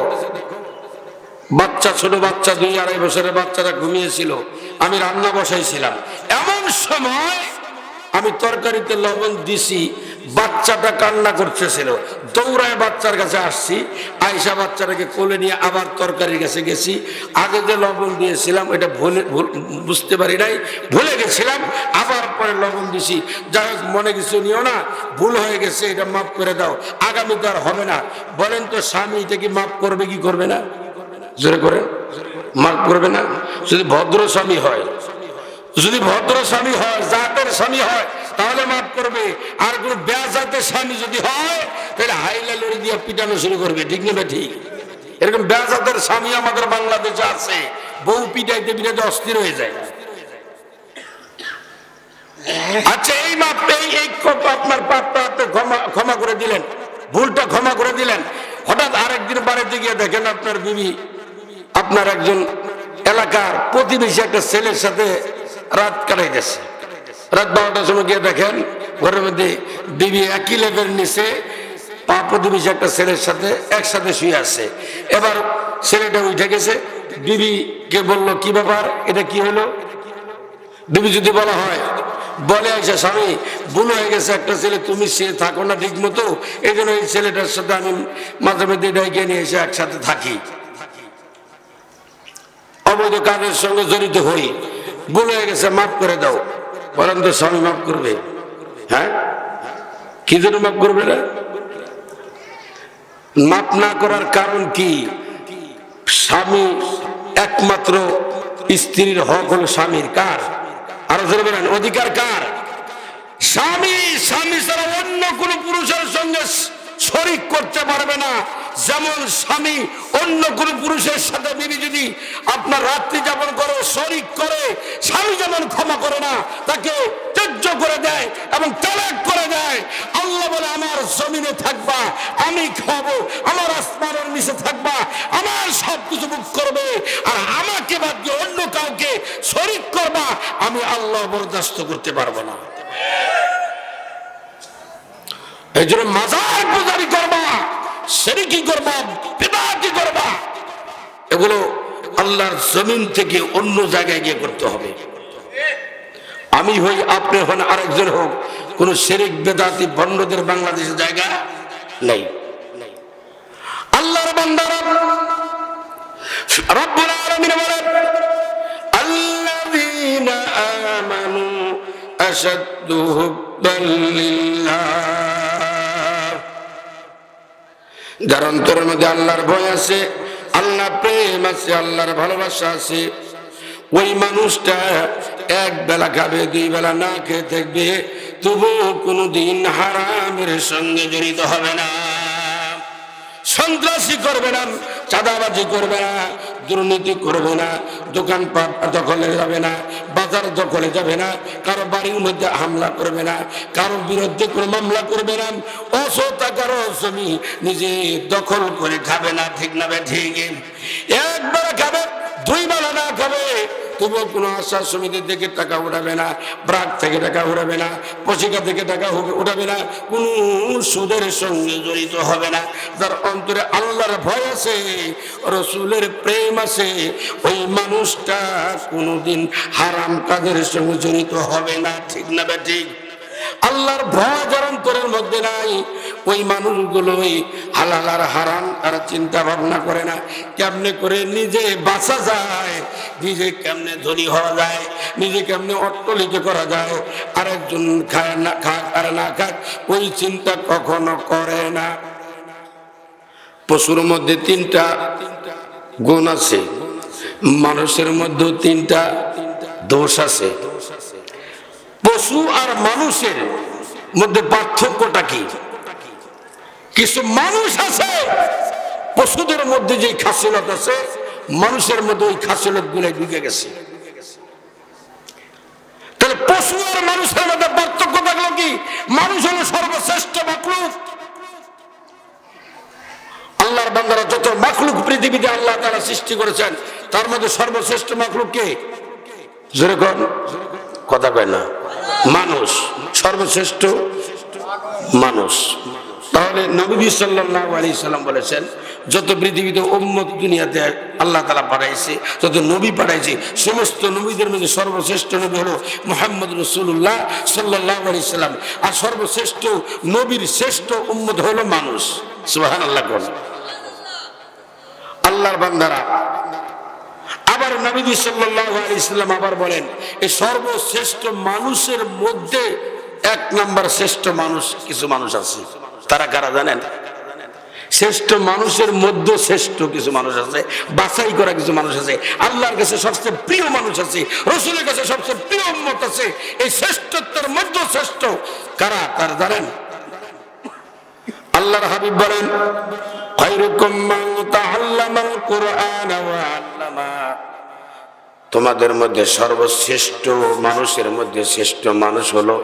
বাচ্চা, ছোট বাচ্চা, 2-2.5 বছরের বাচ্চারা ঘুমিয়েছিল, আমি রান্না বসাইছিলাম, এমন সময় আমি তরকারিতে লবণ দিছি, বাচ্চাটা কান্না করতেছিল, দৌড়ায় বাচ্চার কাছে আসছি, আয়সা বাচ্চাটাকে কোলে নিয়ে আবার তরকারির কাছে গেছি। আগে যে লবণ দিয়েছিলাম এটা বুঝতে পারি নাই, ভুলে গেছিলাম, আবার পরে লবণ দিছি। যাই হোক, মনে কিছু নিও না, ভুল হয়ে গেছে, এটা মাফ করে দাও, আগামীতে আর হবে না। বলেন তো, স্বামী এটা কি মাফ করবে কি করবে না? জোরে করে। মাফ করবে না? যদি ভদ্র স্বামী হয়, যদি ভদ্র স্বামী হয়, জাতের স্বামী হয়, তাহলে মাফ করবে। আর কোন বেজাতের স্বামী যদি হয়, তাহলে হাইলা লড়ি দিয়ে পিটানো শুরু করবে। ঠিক না? ঠিক। এরকম বেজাতের স্বামী আমাদের বাংলাদেশে আছে, বউ পিটাইতে পিটাইতে অস্থির হয়ে যায়। আচ্ছা, এই মাপ এই আপনার পাপটা ক্ষমা করে দিলেন, ভুলটা ক্ষমা করে দিলেন। হঠাৎ আরেকদিন বাড়িতে গিয়ে দেখেন আপনার বিবি, আপনার একজন এলাকার প্রতিবেশী একটা ছেলের সাথে রাত কাটাইতেছে। রাত 12টার সময় গিয়ে দেখেন ঘরের মধ্যে বিবি একই লেভেল নিচে প্রতিবেশী একটা ছেলের সাথে একসাথে শুয়ে আছে। এবার ছেলেটা উঠে গেছে, বিবিকে বলল, কি ব্যাপার, এটা কি হলো? বিবি যদি বলা হয়, বলে আইসা, স্বামী ভুল হয়ে গেছে, একটা ছেলে তুমি সে থাকো না ঠিক মতো, এই জন্য এই ছেলেটার সাথে আমি মাঝে মধ্যে ডাইকে নিয়ে এসে একসাথে থাকি, অবৈধ কাজের সঙ্গে জড়িত হই, ভুল হয়ে গেছে, মাফ করে দাও। বলেন তো স্বামী মাফ করবে? হ্যাঁ, কি জন্য মাফ করবে না? মাফ না করার কারণ কি? স্বামী একমাত্র স্ত্রীর হক হলো স্বামীর। কার? আরো জোরে বলেন, অধিকার কার? স্বামী স্বামী ছাড়া অন্য কোন পুরুষের সঙ্গে শরীক করতে পারবে না। যেমন স্বামী অন্য কোন পুরুষের সাথে বিবি যদি আপনার রাত্রি যাপন করে, শরীক করে, স্বামী যেমন ক্ষমা করে না, তাকে ত্যায্য করে দেয় এবং তালাক করে দেয়। আল্লাহ বলে, আমার জমিনে থাকবা, আমি খাবো, আমার আসমানের নিচে থাকবা, আমার সবকিছু ভোগ করবে, আর আমাকে বাদ দিয়ে অন্য কাউকে শরীক করবা, আমি আল্লাহ বরদাস্ত করতে পারবো না। এই জন্য মাজার পূজারি করবা, শিরকি করবা, বিদআতি করবা, এগুলো আল্লাহর জমিন থেকে অন্য জায়গায় গিয়ে করতে হবে। আমি হই, আপনি হন, আরেকজন হোক, কোন শিরক বিদআতি ভণ্ডদের বাংলাদেশে জায়গা নেই। আল্লাহর বান্দারা, রব্বুল আলামিন বলেন, আল্লাযীনা আমানু আশাদ্দু হুব্বান লিল্লাহ, যার অন্তরের মধ্যে আল্লাহর ভয় আছে, আল্লাহ প্রেম আছে, আল্লাহর ভালোবাসা আছে, ওই মানুষটা এক বেলা খাবে, দুই বেলা না খেয়ে থাকবে, তবুও কোনোদিন হারামের সঙ্গে জড়িত হবে না, সন্ত্রাসী করবে না, চাঁদাবাজি করবে না, দুর্নীতি করবে না, দোকানপাট দখলে যাবে না, বাজার দখলে যাবে না, কারো বাড়ির মধ্যে হামলা করবে না, কারো বিরুদ্ধে কোনো মামলা করবে না, অসতা কারো জমি নিজে দখল করে খাবে না। ঠিক না? ঠিক। একবার খাবে, দুই বেলা না খাবে, তবুও কোনো আশ্বাস সমিতি থেকে টাকা উঠাবে না, ব্রাক থেকে টাকা উঠাবে না, পশিকা থেকে টাকা উঠাবে না, কোন সুদের সঙ্গে জড়িত হবে না। যার অন্তরে আল্লাহর ভয় আছে, রসুলের প্রেম আছে, ওই মানুষটা কোনোদিন হারাম কাজের সঙ্গে জড়িত হবে না। ঠিক না? ঠিক। আল্লাহর ভয় যার অন্তরের মধ্যে নাই, ওই মানুষগুলোই হালাল আর হারাম তারা চিন্তা ভাবনা করে না। কেমনে করে নিজে বাঁচা যায়, নিজে কেমনে ধনী হওয়া যায়, নিজে কেমনে অট্টলিকে করা যায়, আরেকজন খায় না খাক আর না খাক, ওই চিন্তা কখনো করে না। পশুর মধ্যে 3টা গুণ আছে, মানুষের মধ্যে 3টা দোষ আছে। পশু আর মানুষের মধ্যে পার্থক্যটা কি? কিছু মানুষ আছে, পশুদের মধ্যে যে খাসিলত আছে, মানুষের মধ্যে ওই খাসিলত গুলো ঢুকে গেছে। তাহলে পশু আর মানুষের মধ্যে পার্থক্য থাকলো কি? মানুষ হলো সর্বশ্রেষ্ঠ মাখলুক। আল্লাহর বান্দারা যত মাখলুক পৃথিবীতে আল্লাহ তাআলা সৃষ্টি করেছেন, তার মধ্যে সর্বশ্রেষ্ঠ মাখলুক কে? জোরে কোন কথা কয় না? মানুষ, সর্বশ্রেষ্ঠ মানুষ। তাহলে নবী সাল্লাল্লাহু আলাইহি সাল্লাম বলেছেন, যত পৃথিবীতে উম্মত দুনিয়াতে আল্লাহ তাআলা পাঠাইছে, যত নবী পাঠাইছে, সমস্ত নবীদের মধ্যে সর্বশ্রেষ্ঠ নবী হলো মুহাম্মদ রাসূলুল্লাহ সাল্লাল্লাহু আলাইহি সাল্লাম, আর সর্বশ্রেষ্ঠ নবীর শ্রেষ্ঠ উম্মত হলো মানুষ। সুবহানাল্লাহ। আল্লাহর বান্দারা, আবার নবী সাল্লাল্লাহু আলাইহি সাল্লাম আবার বলেন, এই সর্বশ্রেষ্ঠ মানুষের মধ্যে 1 নম্বর শ্রেষ্ঠ মানুষ কিছু মানুষ আছে। তারা কারা জানেন? শ্রেষ্ঠ মানুষের মধ্যে শ্রেষ্ঠ কিছু মানুষ আছে, বাছাই করা কিছু মানুষ আছে, আল্লাহর কাছে সবচেয়ে প্রিয় মানুষ আছে, রসুলের কাছে সবচেয়ে প্রিয় উম্মত আছে। এই শ্রেষ্ঠত্বের মধ্যে শ্রেষ্ঠ কারা তারা জানেন? আল্লাহর হাবিব বলেন, খায়রুকুম মান তাআল্লামাল কুরআন ওয়া আল্লামা, তোমাদের মধ্যে সর্বশ্রেষ্ঠ মানুষের মধ্যে শ্রেষ্ঠ মানুষ হলো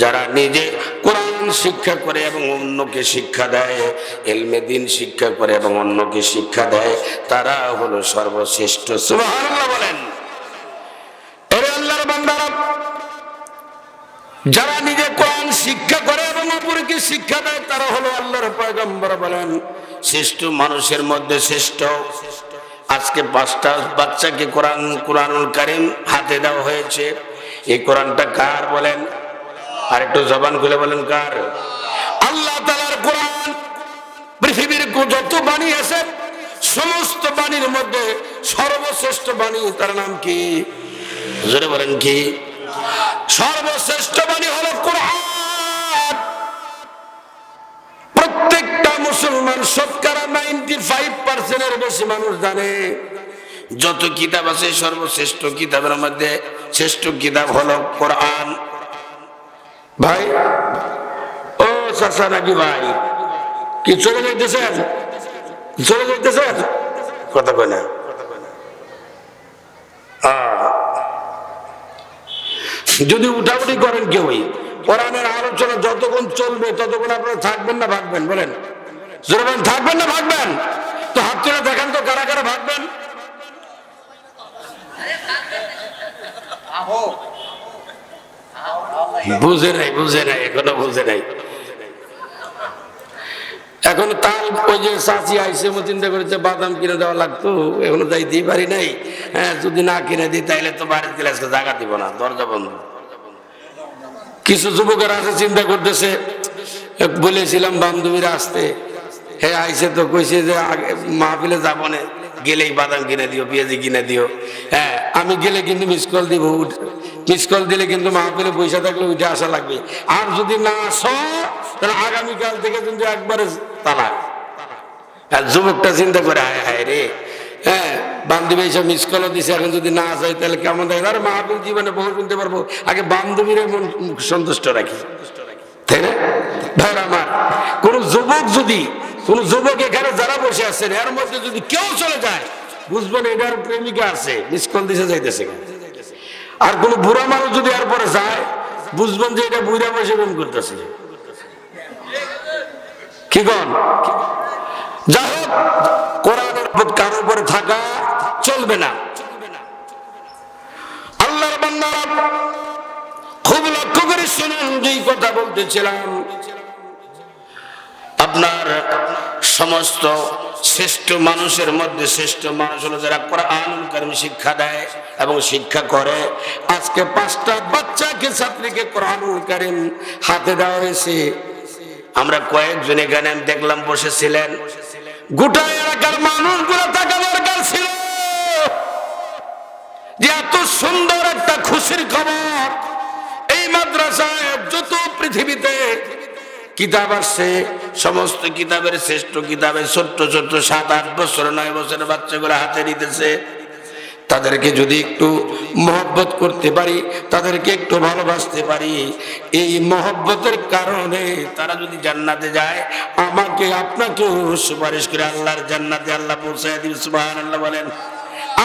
যারা নিজে কোরআন শিক্ষা করে এবং অন্যকে শিক্ষা দেয়, ইলমে দ্বীন শিক্ষা করে এবং অন্যকে শিক্ষা দেয়, তারা হলো সর্বশ্রেষ্ঠ। সুবহানাল্লাহ বলেন। এরে আল্লাহর বান্দারা, যারা নিজে কোরআন শিক্ষা করে এবং অপরকে শিক্ষা দেয়, তারা হলো আল্লাহর পয়গম্বর বলেন শ্রেষ্ঠ মানুষের মধ্যে শ্রেষ্ঠ। আজকে 5টা বাচ্চাকে কোরআনুল কারীম হাতে দেওয়া হয়েছে। এই কোরআনটা কার বলেন? আর একটু জবান খুলে বলেন কার? আল্লাহ তাআলার কোরআন। পৃথিবীর যত বাণী আছে সমস্ত বাণীর মধ্যে সর্বশ্রেষ্ঠ বাণী, তার নাম কি? জোরে বলেন কি? সর্বশ্রেষ্ঠ বাণী হলো কোরআন। প্রত্যেকটা মুসলমান শতকরা 95% এর বেশি মানুষ জানে যত কিতাব আছে সর্বশ্রেষ্ঠ কিতাবের মধ্যে শ্রেষ্ঠ কিতাব হলো কোরআন। ভাই ও চাচা নাকি ভাই, কি চলে যাইতেছেন? চলে যাইতেছেন? কথা কয় না। যদি উঠাউঠি করেন কেউই, কোরআনের আলোচনা যতক্ষণ চলবে ততক্ষণ আপনারা থাকবেন না ভাগবেন? বলেন জোরে বলেন, থাকবেন না ভাগবেন? তো হাত তুলে দেখান তো কারা কারা ভাগবেন। বুঝে নাই, বুঝে নাই, এখনো বুঝে নাই। এখন তাল ওই যে চাচি আইসে চিন্তা করেছে বাদাম কিনে দেওয়া লাগতো, এখনো যাইতেই পারি নাই। হ্যাঁ, যদি না কিনে দিই তাইলে তো বাড়িতে গেলে আজকে জায়গা দিব না, দরজা বন্ধ। কিছু যুবকের আছে চিন্তা করতেছে, বলেছিলাম বান্ধবীরা আসতে, হ্যাঁ আইসে তো কইছে যে মাহফিলে যাবো না, গেলেই বাদাম কিনে দিও, পেঁয়াজি কিনে দিও। হ্যাঁ, আমি গেলে কিন্তু মিস কল দিব, মিস কল দিলে কিন্তু মাহফিলে পয়সা থাকলে উঠে আসা লাগবে। আর যদি না আসো তাহলে আগামীকাল থেকে কিন্তু একবারে তালাক। আর যুবকটা চিন্তা করে হায় হায় রে, হ্যাঁ বান্ধবী এইসব মিস কলও দিছে, এখন যদি না আসে তাহলে কেমন দেখে। আর মাহফিল জীবনে বহু কিনতে পারবো, আগে বান্ধবীর মন সন্তুষ্ট রাখি, তাই না ভাই আমার? কোন যুবক যদি, কোন যুবক এখানে যারা বসে আছেন এর মধ্যে যদি কেউ চলে যায়, বুঝবেন এটার প্রেমিকা আছে, মিস কল দিছে যাইতেছে। আর কোন বুড়া মানুষ যদি এরপরে যায়, বুঝবেন যে এটা বুড়া বসে প্রেম করতেছে। কি কন? যাই হোক, কোরআনের কারোর উপরে থাকা চলবে না। আল্লাহর বান্দারা খুব লক্ষ্য করে শুনুন, যেই কথা বলতেছিলাম, আপনার সমস্ত শ্রেষ্ঠ মানুষের মধ্যে শ্রেষ্ঠ মানুষ হলো যারা কোরআনুল কারীম শিক্ষা দেয় এবং শিক্ষা করে। আজকে 5টা বাচ্চাকে, ছাত্রীকে কোরআনুল কারীম হাতে দেওয়া হয়েছে। আমরা কয়েকজন এখানে দেখলাম বসেছিলেন, গোটা এলাকার মানুষগুলো টাকা দরকার ছিল যে এত সুন্দর একটা খুশির খবর। এই মাদ্রাসায় যত পৃথিবীতে কিতাব আসছে সমস্ত কিতাবের শ্রেষ্ঠ কিতাবে ছোট্ট ছোট্ট 7-8 বছর 9 বছরের বাচ্চাগুলো হাতে নিতেছে। তাদেরকে যদি একটু মহব্বত করতে পারি, তাদেরকে একটু ভালোবাসতে পারি, এই মহব্বতের কারণে তারা যদি জান্নাতে যায়, আমাকে আপনাকেও সুপারিশ করে আল্লাহর জান্নাতে আল্লাহ পৌঁছায় দিবে। সুবহানাল্লাহ বলেন।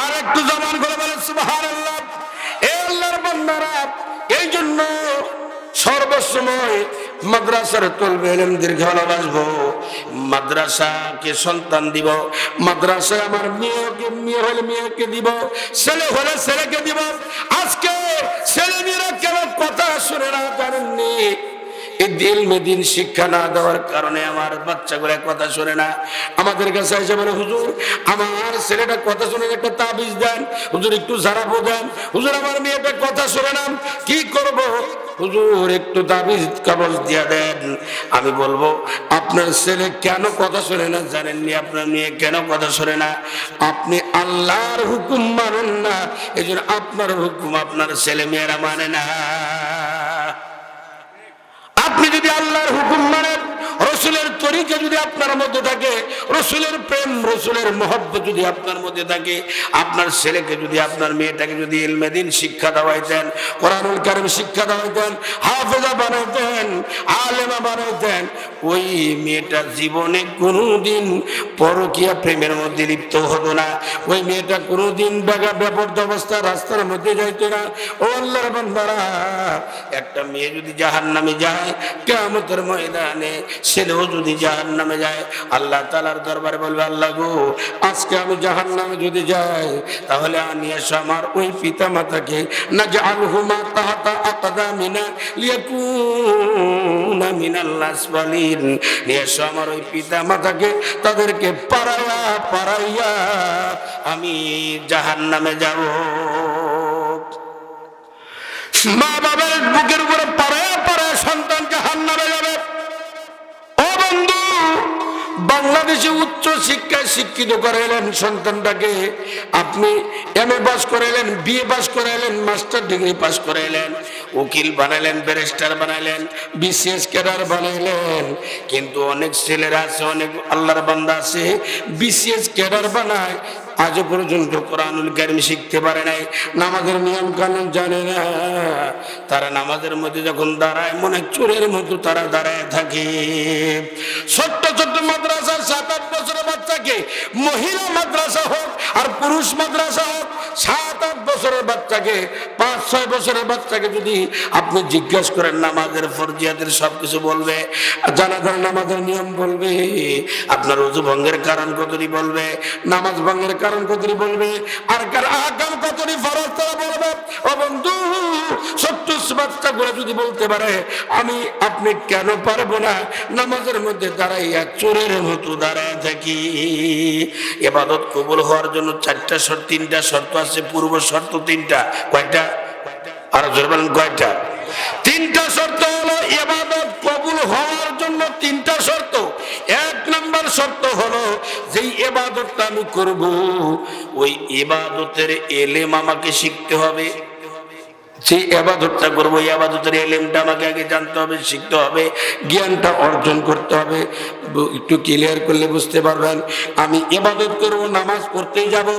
আর একটু জবান করে বলেন সুবহানাল্লাহ। এই আল্লাহর বান্দারা, এই জন্য সর্বসময় মাদ্রাসার তলবে ইলমদের ভালোবাসবো, মাদ্রাসাকে সন্তান দিব, মাদ্রাসায় আমার মেয়েকে, মেয়ে হলে মেয়েকে দিব, ছেলে হলে ছেলেকে দিব। আজকে ছেলে মেয়েরা কেন কথা শুনে না জানেননি? এই ইলমে দ্বীন শিক্ষা না দেওয়ার কারণে আমার বাচ্চাগুলো কথা শুনে না। আমাদের কাছে এসে বলে, হুজুর আমার ছেলেটা কথা শুনে একটা তাবিজ দেন, হুজুর একটু ঝাড়াবো দেন, হুজুর আমার মেয়েটা কথা শুনে না, কি করব হুজুর একটু তাবিজ কাগজ দিয়া দেন। আমি বলবো, আপনার ছেলে কেন কথা শুনে না জানেননি? আপনার মেয়ে কেন কথা শুনে না? আপনি আল্লাহর হুকুম মানেন না, এই জন্য আপনার হুকুম আপনার ছেলে মেয়েরা মানে না। আপনি যদি আল্লাহর হুকুম মানেন, রসুলের তরিকা যদি আপনার মধ্যে থাকে, রসুলের প্রেম রসুলের মহব্বত যদি আপনার মধ্যে থাকে, আপনার ছেলেকে যদি আপনার মেয়েটাকে যদি ইলমে দ্বীন শিক্ষা দেওয়াইতেন, কোরআনুল কারীম শিক্ষা দেওয়াইতেন, হাফেজা বানাইতেন, আলেমা বানাইতেন, ওই মেয়েটা জীবনে কোনোদিন পরকীয়া প্রেমের মধ্যে লিপ্ত হতো না। ওই মেয়েটা কোনোদিন বেপরদ অবস্থা রাস্তার মধ্যে যাইতো না। ও আল্লাহর বান্দারা, একটা মেয়ে যদি জাহান্নামে যায়, কিয়ামতের ময়দানে ছেলেও যদি জাহান্নামে যায়, আল্লাহ তাআলার দরবারে বলবে, আল্লাহ গো, আজকে আমি জাহান্নামে যদি যাই, তাহলে আনি এসো আমার ওই পিতা মাতাকে, নাজআলহুমা তাহতা আকদামিনা লিয়াকুনা মিনাল আসফালিন, নিয়ে এসো আমার ওই পিতা মাতাকে, তাদেরকে পারাইয়া আমি জাহান্নামে যাব। মা বাবার বুকের উপরে পাড়ায় সন্তান জাহান্নামে যাবে। ও বন্ধু, বাংলাদেশে উচ্চ শিক্ষায় শিক্ষিত করাইলেন সন্তানটাকে, আপনি এমএ পাস করাইলেন, বিএ পাস করাইলেন, মাস্টার ডিগ্রি পাস করাইলেন, উকিল বানাইলেন, ব্যারিস্টার বানাইলেন, বিসিএস ক্যাডার বানাইলেন, কিন্তু অনেক ছেলেরা আছে, অনেক আল্লাহর বান্দা আছে বিসিএস ক্যাডার বানায়, আজও পর্যন্ত কোরআনুল কারীম শিখতে পারে নাই, নামাজের নিয়ম কানুন জানে না। তারা নামাজের মধ্যে যখন দাঁড়ায়, মনে চোরের মতো তারা দাঁড়ায় থাকে। ছোট্ট ছোট্ট মাদ্রাসার 7-8 বছরের বাচ্চাকে, মহিলা মাদ্রাসা হোক আর পুরুষ মাদ্রাসা হোক, 7-8 বছরের বাচ্চাকে, 5-6 বছরের বাচ্চাকে যদি আপনি জিজ্ঞাসা করেন, নামাজের ফরজিয়াতের সবকিছু বলবে, জানাজার নামাজের নিয়ম বলবে, আপনার ওযু ভঙ্গের কারণ কতটি বলবে, নামাজ ভঙ্গের কারণ কতটি বলবে, আর কার আকাম কতটি ফরজ তারা বলবে। ও বন্ধু, ছোট্ট বাচ্চাগুলো যদি বলতে পারে, আমি আপনি কেন পারবো না? নামাজের মধ্যে দাঁড়াইয়া চোরের মতো দাঁড়ায় থাকি। ইবাদত কবুল হওয়ার জন্য 4টা শর্ত, 3টা শর্ত আছে, পূর্ব শর্ত 3টা। কয়টা? আর জোরে বলেন, কয়টা? 3টা শর্ত হলো ইবাদত কবুল হওয়ার জন্য 3টা শর্ত। 1 নম্বর শর্ত হলো, যেই ইবাদতটা আমি করব, ওই ইবাদতের ইলম আমাকে শিখতে হবে। সেই ইবাদতটা করবো, ইবাদতের ইলমটা আমাকে আগে জানতে হবে, শিখতে হবে, জ্ঞানটা অর্জন করতে হবে। একটু ক্লিয়ার করলে বুঝতে পারবেন। আমি ইবাদত করব, নামাজ পড়তেই যাব,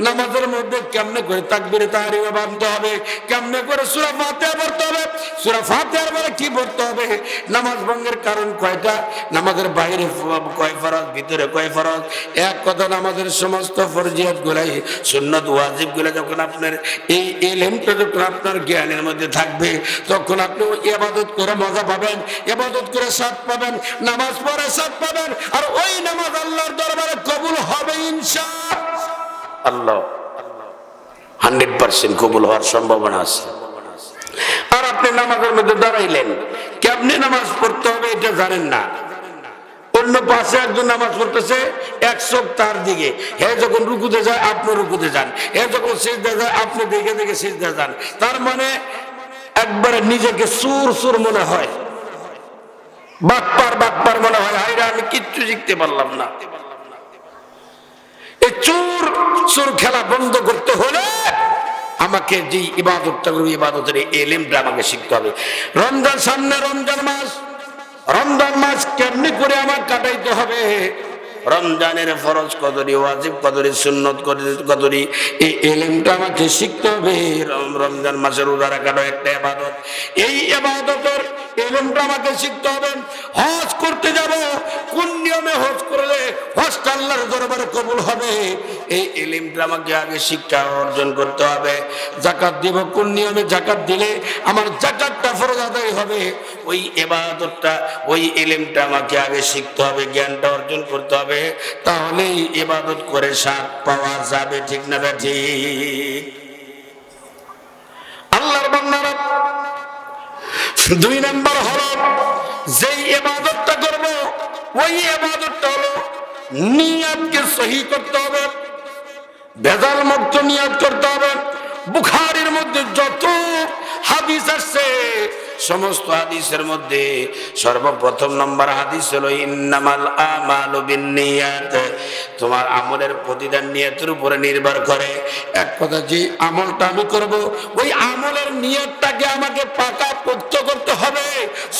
নামাজের মধ্যে কেমনে করে তাকবীরে তাহরিমা বাঁধতে হবে, কেমনে করে সূরা ফাতিহা পড়তে হবে, সূরা ফাতিহার পরে কি পড়তে হবে, নামাজ ভঙ্গের কারণ কয়টা, নামাজের বাইরে কয় ফরজ, ভিতরে কয় ফরজ, এক কথা নামাজের সমস্ত ফরজিয়াত গুলাই, সুন্নাত ওয়াজিব গুলা যখন আপনার এই ইলমটা যখন আপনার জ্ঞানের মধ্যে থাকবে, তখন আপনি ইবাদত করে মজা পাবেন, ইবাদত করে স্বাদ পাবেন, নামাজ পড়ে স্বাদ পাবেন, আর ওই নামাজ আল্লাহর দরবারে কবুল হবে ইনশাআল্লাহ। 100% কবুল হওয়ার সম্ভাবনা আছে। আর আপনি নামাজের মধ্যে দাঁড়াইলেন, কেমনে নামাজ পড়তে হবে এটা জানেন না। অন্য পাশে একজন নামাজ পড়তেছে, 1 চোখ তার দিকে, হে যখন রুকুতে যায় আপনি রুকুতে যান, হে যখন সিজদা যায় আপনি দেখে দেখে সিজদা যান। তার মানে একবারে নিজেকে সুর মনে হয়, বাটপার মনে হয়, হায়রে আমি কিচ্ছু শিখতে পারলাম না। এই চোর খেলা বন্ধ করতে হলে আমাকে যে ইবাদতটা করবো, ইবাদতের ইলমটা আমাকে শিখতে হবে। রমজান সামনে, রমজান মাস কেমনি করে আমার কাটাইতে হবে, রমজানের ফরজ কদরি, ওয়াজিব কদরি, সুন্নত কদরি, এই ইলমটা আমাকে শিখতে হবে। রমজান মাসের রোজা রাখাটা একটা ইবাদত, এই ইবাদতের ইলমটা আমাকে শিখতে হবে। হজ করতে যাব, কোন নিয়মে হজ করলে হজটা আল্লাহর দরবারে কবুল হবে, এই ইলমটা আমাকে আগে শিক্ষা অর্জন করতে হবে। যাকাত দিব, কোন নিয়মে যাকাত দিলে আমার যাকাতটা ফরজ আদায় হবে, ওই ইবাদতটা, ওই ইলমটা আমাকে আগে শিখতে হবে, জ্ঞানটা অর্জন করতে হবে, তাহলেই ইবাদত করে স্বাদ পাওয়া যাবে। ঠিক না ঠিক? আল্লাহর বান্দারা, 2 নম্বর হলো, যেই ইবাদতটা করব, ওই ইবাদতটা হলো নিয়তকে সহি করতে হবে, ভেজাল মুক্ত নিয়ত করতে হবে। বুখারীর মধ্যে যত হাদিস আছে, সমস্ত হাদিসের মধ্যে সর্বপ্রথম নম্বর হাদিস হলো, ইন্নামাল আমালু বিন্নিয়াত, তোমার আমলের প্রতিদান নিয়তের উপরে নির্ভর করে। এক কথা, যে আমলটা আমি করব, ওই আমলের নিয়তটাকে আমাকে পাকা পোক্ত করতে হবে,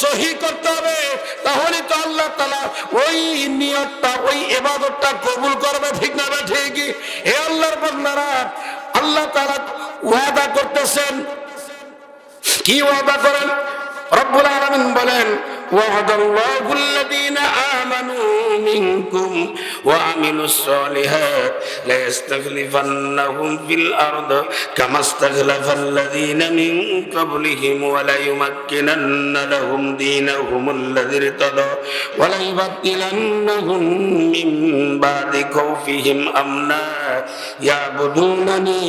সহি করতে হবে, তাহলে তো আল্লাহ তাআলা ওই নিয়তটা, ওই ইবাদতটা কবুল করবে, ঠিক না ঠিক? হে আল্লাহর বান্দারা, আল্লাহ তাআলা ওয়াদা করতেছেন। কি ওয়াদা করেন? রব্বুল আলামিন বলেন, ওয়াদাল্লাহু আল্লাযীনা আমানু মিনকুম ওয়া আমিলুস সালিহাত লা ইস্তাখলিফান্নাহুম ফিল আরদ কামা ইস্তাখলাফাল্লাযীনা মিন ক্বাবলিহিম ওয়া লা ইউমাক্কিনান্না লাহুম দীনাহুমুল্লাযী ইরতাদা ওয়া লা ইউবাদদিলান্নাহুম মিন বাদি খাউফিহিম আমনা ইয়াবুদুনানি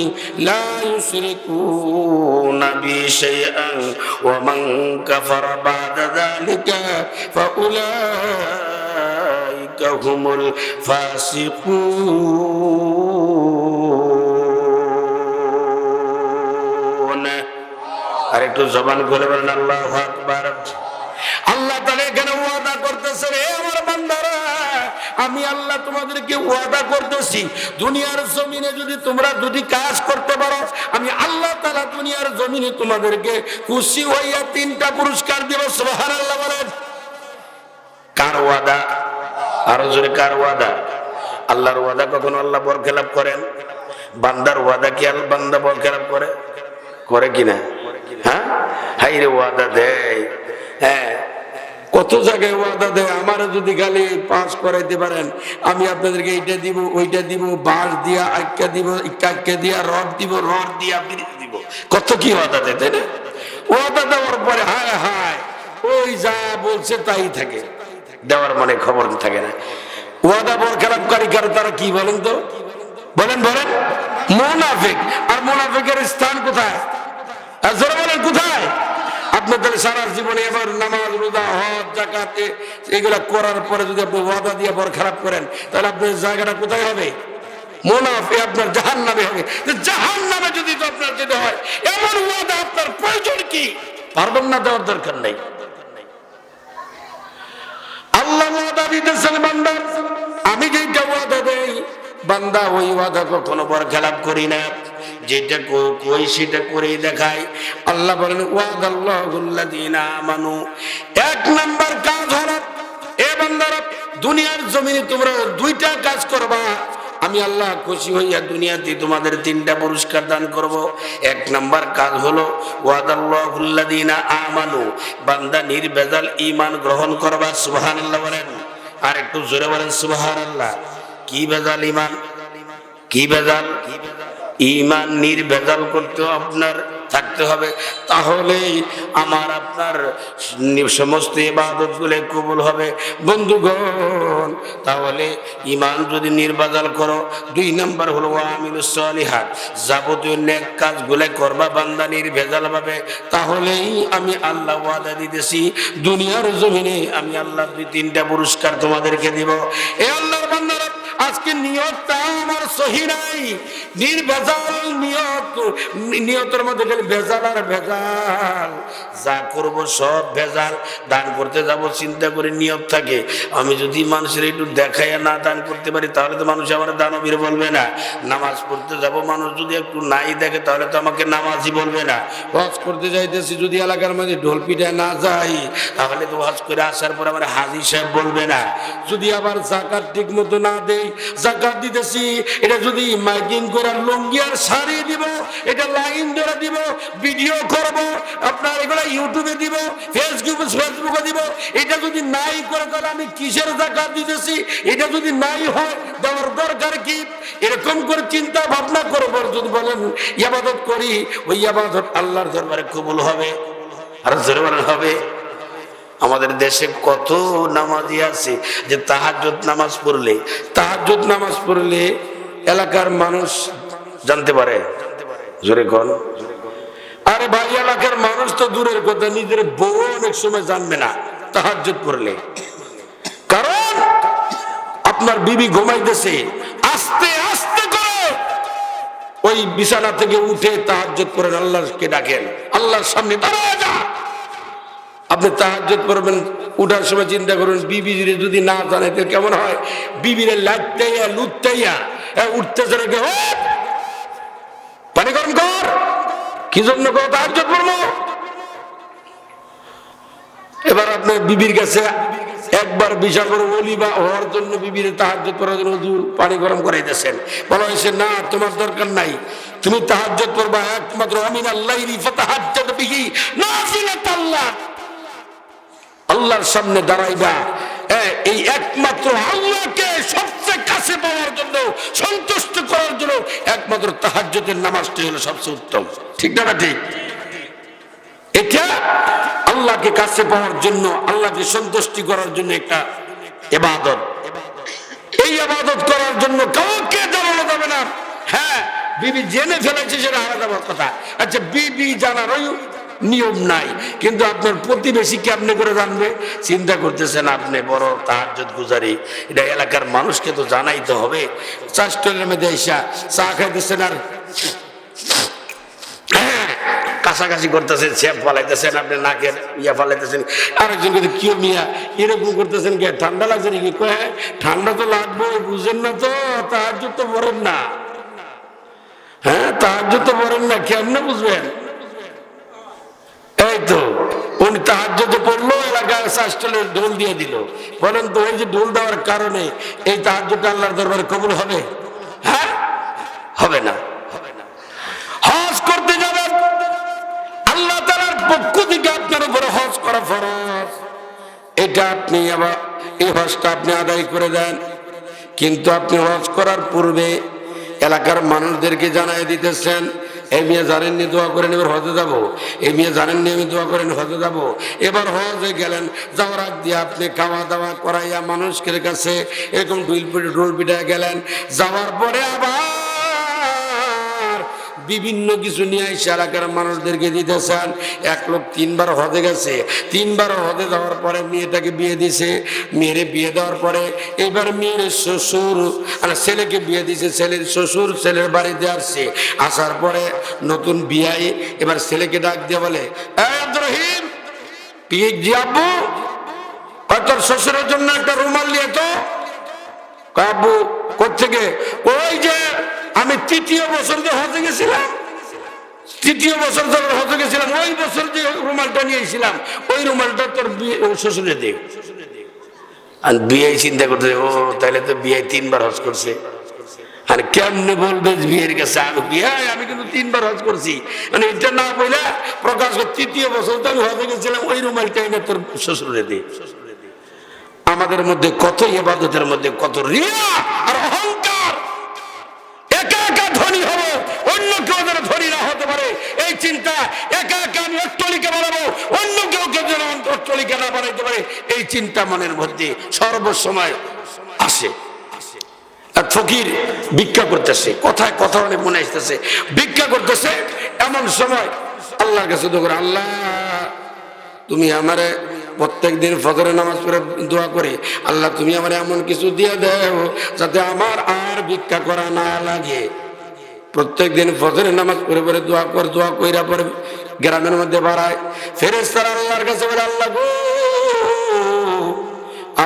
লা ইউশরিকুনা বি শাইআন ওয়া মান কাফারা বা'দা যালিকা ফাউলাইকা হুমুল ফাসিকুন। আর একটু জবান খুলে বলেন আল্লাহু আকবার। আল্লাহ তাআলা এখানে ওয়াদা করতেছে, হে আমার বান্দারা, আমি আল্লাহ তোমাদেরকে ওয়াদা করতেছি, দুনিয়ার জমিনে যদি তোমরা দুটি কাজ করতে পারো, আমি আল্লাহ তাআলা দুনিয়ার জমিনে তোমাদেরকে খুশি হইয়া 3টা পুরস্কার দেব। সুবহানাল্লাহ বলেন। কার ওয়াদা? আরো জোরে, কার ওয়াদা? আল্লাহর ওয়াদা কখনো আল্লাহ বরখেলাপ করেন? বান্দার ওয়াদা কি আল্লাহ বান্দা বরখেলাপ করে? করে কিনা? হ্যাঁ, হাইরে ওয়াদা দেয়। হ্যাঁ, কত জায়গায় ওয়াদা দেয়, আমারও যদি খালি পাস করাইতে পারেন, আমি আপনাদেরকে এইটা দিব, ওইটা দিব, বাঁশ দিয়া আটকা দিব, আটকা দিয়া রড দিব, রড দিয়া ব্রিজ দিব, কত কি ওয়াদা দেয়, তাই না? ওয়াদা দেওয়ার পরে হায় হায় ওই যা বলছে তাই থাকে, দেওয়ার মানে খবর থাকে না। ওয়াদা বরখেলাপকারী কারো, তারা কি বলেন তো? বলেন বলেন। মুনাফিক। আর মুনাফিকের স্থান কোথায়? আর জোরে বলেন কোথায়? আপনাদের সারা জীবনে এবার নামাজ, রোজা, হজ, যাকাত এগুলা করার পরে যদি আপনি ওয়াদা দিয়ে বরখেলাপ করেন, তাহলে আপনার জায়গাটা কোথায় হবে? মুনাফিক, আপনার জাহান্নামে হবে। জাহান্নামে যদি তো আপনার যেতে হয়, এমন ওয়াদা আপনার প্রয়োজন কি? পারবেন না, দেওয়ার দরকার নেই। আল্লাহ ওয়াদা দিতেছেন বান্দা, আমি যেটা ওয়াদা দেই বান্দা ওই ওয়াদা কখনো বরখেলাপ করি না, যেটা কই সেটা করেই দেখাই। আল্লাহ বলেন, ওয়াদাল্লাহুল্লাযীনা আমানু, 1 নাম্বার কাজ হলো, এ বান্দারা দুনিয়ার জমিনে তোমরা 2টা কাজ করবা, আমি আল্লাহ খুশি হইয়া দুনিয়াতে তোমাদের 3টা পুরস্কার দান করব। 1 নাম্বার কাজ হলো ওয়াদাল্লাহুল্লাযীনা আমানু, বান্দা নির্ভেজাল ঈমান গ্রহণ করবা। সুবহানাল্লাহ বলেন। আর একটু জোরে বলেন সুবহানাল্লাহ। কি ভেজাল ঈমান? কি ভেজাল? ঈমান নির্ভেজাল করতে আপনার থাকতে হবে, তাহলেই আমার আপনার সমস্ত ইবাদতগুলো কবুল হবে। বন্ধুগণ, তাহলে ঈমান যদি নির্ভেজাল করো, 2 নাম্বার হলো ওয়ামিলুস সালিহাত, যাবতীয় নেক কাজগুলো করবা বান্দা নির্ভেজাল ভাবে, তাহলেই আমি আল্লাহ ওয়াদা দিতেছি দুনিয়ার জমিনে আমি আল্লাহ 2-3টা পুরস্কার তোমাদেরকে দিব। এ আল্লাহর বান্দারা, আজকে নিয়তটা আমার সহি নাই, নির্ভেজাল নিয়ত, নিয়তের মধ্যে গেলে ভেজাল আর ভেজাল, যা করব সব ভেজাল। দান করতে যাব চিন্তা করে নিয়ত থাকে, আমি যদি মানুষের একটু দেখাইয়া না দান করতে পারি, তাহলে তো মানুষ আমার দানবীর বলবে না। নামাজ পড়তে যাব, মানুষ যদি একটু নাই দেখে, তাহলে তো আমাকে নামাজই বলবে না। হজ করতে যাইতেছি, যদি এলাকার মধ্যে ঢোল পিটায় না যাই, তাহলে তো হজ করে আসার পর আমার হাজী সাহেব বলবে না। যদি আবার যাকাত ঠিক মতো না দেই, যাকাত দিতেছি, এটা যদি মাইকিং করে লুঙ্গি আর শাড়ি দিব, এটা লাইন ধরে দিব, ভিডিও করব, আপনার এগুলো ইউটিউবে দিব, ফেসবুকে দিব, এটা যদি নাই করে, তাহলে আমি কিসের যাকাত দিতেছি? এটা যদি নাই হয়, দেওয়ার দরকার কি? এরকম করে চিন্তা ভাবনা করব। যদি বলেন ইবাদত করি, ওই ইবাদত আল্লাহর দরবারে কবুল হবে। আর জোরে বলেন হবে। আমাদের দেশে কত নামাজি আছে যে তাহাজ্জুদ নামাজ পড়লে এলাকার মানুষ জানতে পারে। জোরে কোন? আরে ভাই, এলাকার মানুষ তো দূরের কথা, নিজের বউ অনেক সময় জানবে না তাহাজ্জুদ পড়লে, কারণ আপনার বিবি ঘুমাইতেছে, আস্তে আস্তে করে ওই বিছানা থেকে উঠে তাহাজ্জুদ করেন, আল্লাহকে ডাকেন, আল্লাহর সামনে দাঁড়ায় যা। আপনি তাহাজ্জুদ করবেন, উঠার সময় চিন্তা করুন, বিবি যদি না জানে তো কেমন হয়? বিবিরে লাইটাইয়া লুটাইয়া উঠতেছে নাকি, পানি গরম কর, কি জন্য তাহাজ্জুদ পড়বো? এবার আপনার বিবির কাছে একবার বিশাল বড় ওলি বা হওয়ার জন্য বিবির তাহাজ্জুদ করার জন্য হুজুর পানি গরম করাইতেছেন, বলা হয়েছে না তোমার দরকার নাই, তুমি তাহাজ্জুদ করবা একমাত্র আমিনাল্লাইলি ফাতাহাজ্জাদ বিহি নাফিলাতাল্লাহ, আল্লাহর সামনে দাঁড়াইবা, এই একমাত্র আল্লাহকে সবচেয়ে কাছে পাওয়ার জন্য, সন্তুষ্ট করার জন্য একমাত্র তাহাজ্জুদের নামাজটি হলো সবচেয়ে উত্তম। ঠিক না ঠিক? এটা আল্লাহকে কাছে পাওয়ার জন্য, আল্লাহকে সন্তুষ্টি করার জন্য একটা ইবাদত। এই ইবাদত করার জন্য কাউকে জানানো যাবে না। হ্যাঁ, বিবি জেনে ফেলেছে সেটা আলাদা কথা। আচ্ছা, বিবি জানারই নিয়ম নাই, কিন্তু আপনার প্রতিবেশী কেমনে করে জানবে? চিন্তা করতেছেন আপনি বড় তাহাজ্জুদ গুজারি, এটা এলাকার মানুষকে তো জানাইতে হবে। চাষটলের মধ্যে এসা চা খাইতেছেন আর কাছাকাছি করতেছেন, ছেপ ফালাইতেছেন, আপনি নাকের ইয়া ফালাইতেছেন, আরেকজন কিন্তু কেউ মিয়া এরকম করতেছেন, কে ঠান্ডা লাগছে নাকি? কয়ে ঠান্ডা তো লাগবে, বুঝেন না তো, তাহাজ্জুদ তো পড়েন না। হ্যাঁ, তাহাজ্জুদ তো পড়েন না, কেমনে বুঝবেন? এই তো উনি তাহাজ্জুদ পড়লো, এলাকার চাষটলের ঢোল দিয়ে দিল। বলেন তো, এই যে ঢোল দেওয়ার কারণে এই তাহাজ্জুদটা আল্লাহর দরবারে কবুল হবে? হ্যাঁ, হবে না। হজ করতে যাবেন, আল্লাহ তাআলার পক্ষ থেকে আপনার উপরে হজ করা ফরজ, এটা আপনি আবার এই হজটা আপনি আদায় করে দেন। কিন্তু আপনি হজ করার পূর্বে এলাকার মানুষদেরকে জানাই দিতেছেন, এই মেয়ে জানেননি দোয়া করেন এবার হজে যাবো, এই মেয়ে জানেননি আমি দোয়া করেন হজে যাবো। এবার হজে গেলেন, যাওয়ার আগ দিয়ে আপনি খাওয়া দাওয়া করাইয়া মানুষের কাছে এরকম ঢোল পিটায় গেলেন। যাওয়ার পরে আবার বিভিন্ন কিছু নিয়ে এসে এলাকার মানুষদেরকে দিতেছেন। এক লোক 3 বার হজে গেছে, 3 বার হজে যাওয়ার পরে মেয়েটাকে বিয়ে দিছে, মেয়েরে বিয়ে দেওয়ার পরে এবার মেয়ের শ্বশুর আর ছেলেকে বিয়ে দিছে, ছেলের শ্বশুর ছেলের বাড়িতে আসছে, আসার পরে নতুন বিয়াই এবার ছেলেকে ডাক দিয়ে বলে, এই আব্দুর রহিম, জি আব্বু, তোর শ্বশুরের জন্য একটা রুমাল নিয়ে তো। আব্বু কোত্থেকে? ওই যে আমি 3য় বছর যে হজে গেছিলাম, 3য় বছর যখন হজে গেছিলাম ওই বছর যে রুমালটা নিয়েছিলাম, ওই রুমালটা তোর শ্বশুরে দে। আর বিয়ে চিন্তা করতে, ও তাহলে তো বিয়ে 3 বার হজ করছে। আর কেমনে বলবে বিয়ের কাছে আমি বিয়ে, আমি কিন্তু 3 বার হজ করছি, মানে এটা না বলে প্রকাশ করে 3য় বছর তো আমি হজে গেছিলাম, ওই রুমালটা এনে তোর শ্বশুরে দে। আমাদের মধ্যে কত ইবাদতের মধ্যে কত রিয়া আর অহংকার। একা একা ধনী হবো, অন্য কেউ যেন ধনী না হতে পারে এই চিন্তা, একা একা আমি অট্টালিকা বানাবো, অন্য কেউ যেন অট্টালিকা না বানাইতে পারে এই চিন্তা মনের মধ্যে সর্বসময় আসে। আর ফকির ভিক্ষা করতেছে, কথায় কথা অনেক মনে আসতেছে, ভিক্ষা করতেছে, এমন সময় আল্লাহর কাছে দোয়া করে, আল্লাহ তুমি আমারে প্রত্যেক দিন ফজরের নামাজ পড়ে দোয়া করি, আল্লাহ তুমি আমার এমন কিছু দিয়ে দেও যাতে আমার আর ভিক্ষা করা না লাগে। প্রত্যেক দিন ফজরের নামাজ পড়ে পড়ে দোয়া কইরা পরে গ্রামের মধ্যে বাড়ায়, ফেরেশতারা আল্লাহর কাছে বলে, আল্লাহ গো,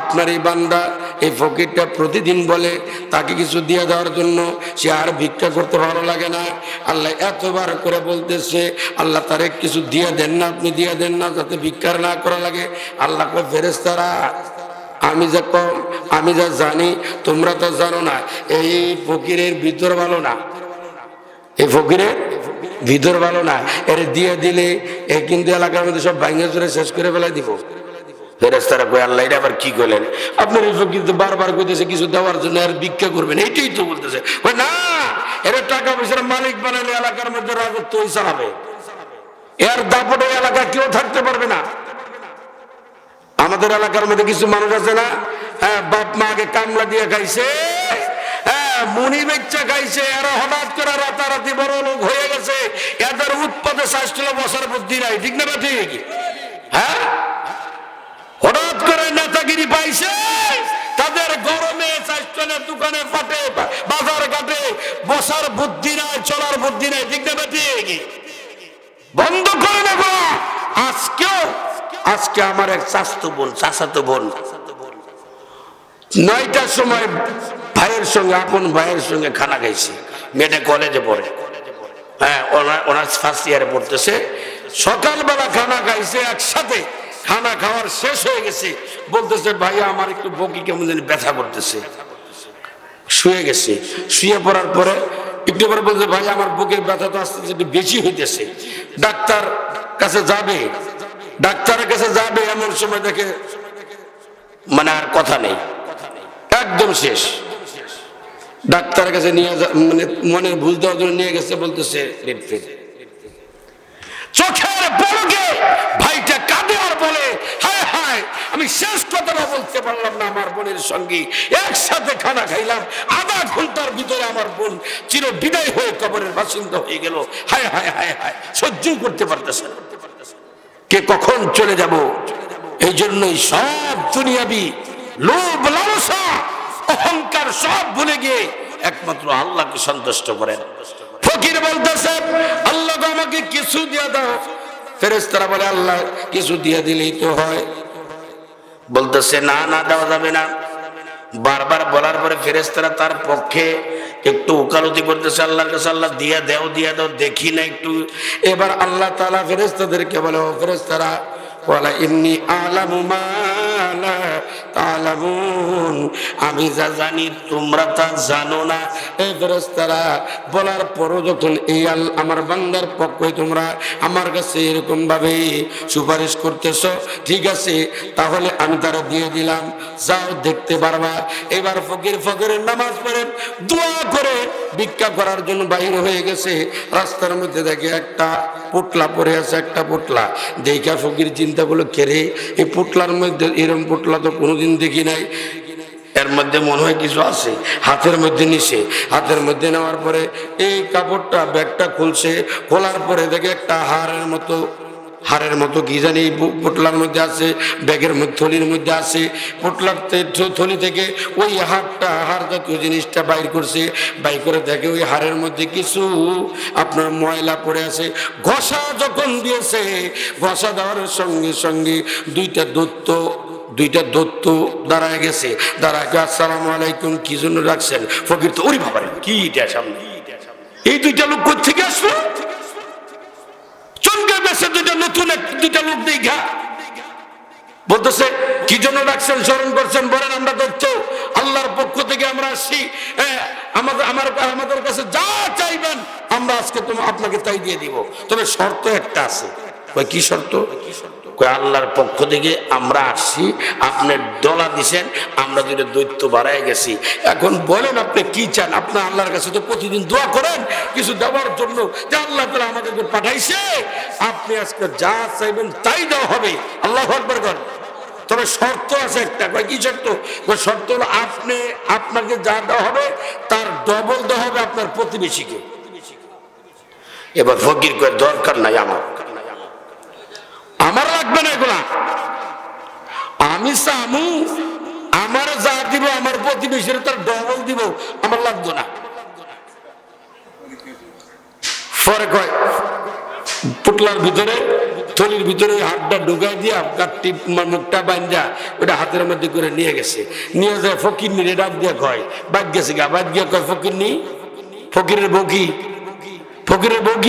আপনার এই বান্দা এই ফকিরটা প্রতিদিন বলে তাকে কিছু দিয়ে দেওয়ার জন্য, সে আর ভিক্ষা করতে ভালো লাগে না। আল্লাহ এতবার করে বলতেছে, আল্লাহ তারে কিছু দিয়ে দেন না, আপনি দিয়ে দেন না, যাতে ভিক্ষার না করা লাগে। আল্লাহ কয়, ফেরেশতারা আমি যা জানি তোমরা তো জানো না, এই ফকিরের ভিতর ভালো না, এই ফকিরের ভিতর ভালো না, এর দিয়ে দিলে এ কিন্তু এলাকার মধ্যে সব ভাঙে চুরে শেষ করে ফেলাই দিব। ফেরেশতারা কয়, আল্লাহ এটা আবার কি করলেন? আপনার এই ফকির তো বারবার কইতেছে কিছু দেওয়ার জন্য, আর ভিক্ষা করবেন, এইটাই তো বলতেছে। না, এর টাকা পয়সার মালিক বানালে এলাকার মধ্যে রাজত্ব চালাবে, এর দাপটে এলাকা কেউ থাকতে পারবে না। আমাদের এলাকার মধ্যে কিছু মানুষ আছে না, হ্যাঁ, বাপ মা আগে কামলা দিয়ে খাইছে, হ্যাঁ, মুনি বেচ্চা খাইছে, এরা হঠাৎ করে রাতারাতি বড় লোক হয়ে গেছে, এদের উৎপাদে স্বাস্থ্য বসার বুদ্ধি নাই। ঠিক না ঠিক? হ্যাঁ, হঠাৎ করে নেতাগিরি পাইছে, তাদের গরমে চাষটনের দোকানে ফাটে, বাজার ঘাটে বসার বুদ্ধি নাই, চলার বুদ্ধি নাই। ঠিক না ঠিক? বন্ধ করে নেব। আজকে আমার এক চাচাতো বোন 9টার সময় ভাইয়ের সঙ্গে, আপন ভাইয়ের সঙ্গে খানা খাইছে। মেয়েটা কলেজে পড়ে, হ্যাঁ, অনার্স ফার্স্ট ইয়ারে পড়তেছে। সকালবেলা খানা খাইছে একসাথে, খানা খাওয়ার শেষ হয়ে গেছে, বলতেছে ভাইয়া আমার একটু বকি কেমন জানি ব্যথা করতেছে। শুয়ে গেছে, শুয়ে পড়ার পরে একটু পরে বলছে ভাই আমার বুকের ব্যথা তো আস্তে আস্তে একটু বেশি হইতেছে, ডাক্তার কাছে যাবে। ডাক্তারের কাছে যাবে এমন সময় দেখে মানে আর কথা নেই, একদম শেষ। ডাক্তারের কাছে নিয়ে মানে মনের ভুল দেওয়ার জন্য নিয়ে গেছে, বলতেছে ডেড ফেল। চোখের পলকে ভাইটা কাঁদে আর বলে হায় হায় আমি শেষ কথাটা বলতে পারলাম না, আমার বোনের সঙ্গে একসাথে খানা খাইলাম, আধা ঘন্টার ভিতরে আমার বোন চির বিদায় হয়ে কবরের বাসিন্দা হয়ে গেল। হায় হায় হায় হায়, সহ্য করতে পারতেছে না, কে কখন চলে যাব। এই জন্যই সব দুনিয়াবি লোভ লালসা অহংকার সব ভুলে গিয়ে একমাত্র আল্লাহকে সন্তুষ্ট করেন। ফকির বলতেছে আল্লাহ আমাকে কিছু দিয়ে দাও। ফেরেশতারা বলে আল্লাহ কিছু দিয়ে দিলেই তো হয়। বলতেছে না না দেওয়া যাবে না। বারবার বলার পরে ফেরেশতারা তার পক্ষে একটু ওকালতি করতেছে আল্লাহর কাছে, আল্লাহ দিয়া দাও দেখি না একটু। এবার আল্লাহ তাআলা ফেরেশতাদেরকে বলে ও ফেরেশতারা ওয়ালা ইন্নী আ'লামু মা লা তা'লামুন, আমি যা জানি তোমরা তা জানো না। এই ফেরেশতারা বলার পরও যখন এই আমার বান্দার পক্ষে তোমরা আমার কাছে এরকম ভাবে সুপারিশ করতেছো, ঠিক আছে তাহলে আমি তারা দিয়ে দিলাম, যাও দেখতে পারবা। এবার ফকিরের নামাজ পড়ে দোয়া করে ভিক্ষা করার জন্য বাইরে হয়ে গেছে। রাস্তার মধ্যে দেখে একটা পুটলা পড়ে আছে, একটা পুটলা দেখা ফকির চিন্তা করলো কেরে এই পুটলার মধ্যে, এরকম পুটলা তো কোনোদিন দেখি নাই, এর মধ্যে মনে হয় কিছু আছে। হাতের মধ্যে নিছে, হাতের মধ্যে নেওয়ার পরে এই কাপড়টা ব্যাগটা খুলছে, খোলার পরে দেখে একটা হাড়ের মতো কি জানি পোটলার মধ্যে আছে, ব্যাগের মধ্যে থলির মধ্যে আছে। পোটলার থলি থেকে ওই হাড় জাতীয় জিনিসটা বাইর করছে, বাইর করে দেখে ওই হাড়ের মধ্যে কিছু আপনার ময়লা পড়ে আছে। ঘষা যখন দিয়েছে, ঘষা দেওয়ার সঙ্গে সঙ্গে দুইটা দত্ত দাঁড়ায় গেছে, দাঁড়ায় আসসালামু আলাইকুম, কি জন্য রাখছেন? ফকির তো ওরে বাবা কি এটা সামনে, এই দুইটা লোক কোথা থেকে আসলো? চমকে গেছে দুইটা লোক দেখা। বলতেছে কি জন্য রাখছেন, স্মরণ করছেন? বলেন আমরা দত্ত, আল্লাহর পক্ষ থেকে আমরা আসছি, আমাদের কাছে যা চাইবেন আমরা আজকে আপনাকে তাই দিয়ে দিব, তবে শর্ত একটা আছে। কি শর্ত? আল্লাহর পক্ষ থেকে আমরা আসছি, আপনি ডলা দিছেন, আমরা দুটো দৈত্য বাড়ায় গেছি, এখন বলেন আপনি কি চান? আপনি আল্লাহর কাছে তো প্রতিদিন দোয়া করেন কিছু দেওয়ার জন্য, যে আল্লাহ তাআলা আমাদেরকে পাঠাইছে, আপনি আজকে যা চাইবেন তাই দেওয়া হবে। আল্লাহু আকবার করেন। তবে শর্ত আছে একটা। কি শর্ত? শর্ত হলো আপনাকে যা দেওয়া হবে তার ডবল দেওয়া হবে আপনার প্রতিবেশীকে। এবার ফকির কয় দরকার নাই, আমার লাগবে না এগুলা, আমি চামু আমার যা দিব আমার প্রতিবেশীর তার ডবল দিব, আমার লাগবে না। পরে কয় পুটলার ভিতরে থলির ভিতরে হাতটা ঢুকাই দিয়া মুখটা বান্ধা ওটা হাতের মধ্যে করে নিয়ে গেছে। নিয়ে যায় ফকির নিয়ে ডাক দিয়ে কয় বাদ গেছে গা, বাদ গিয়া কয় ফকির নি, ফকিরের বগি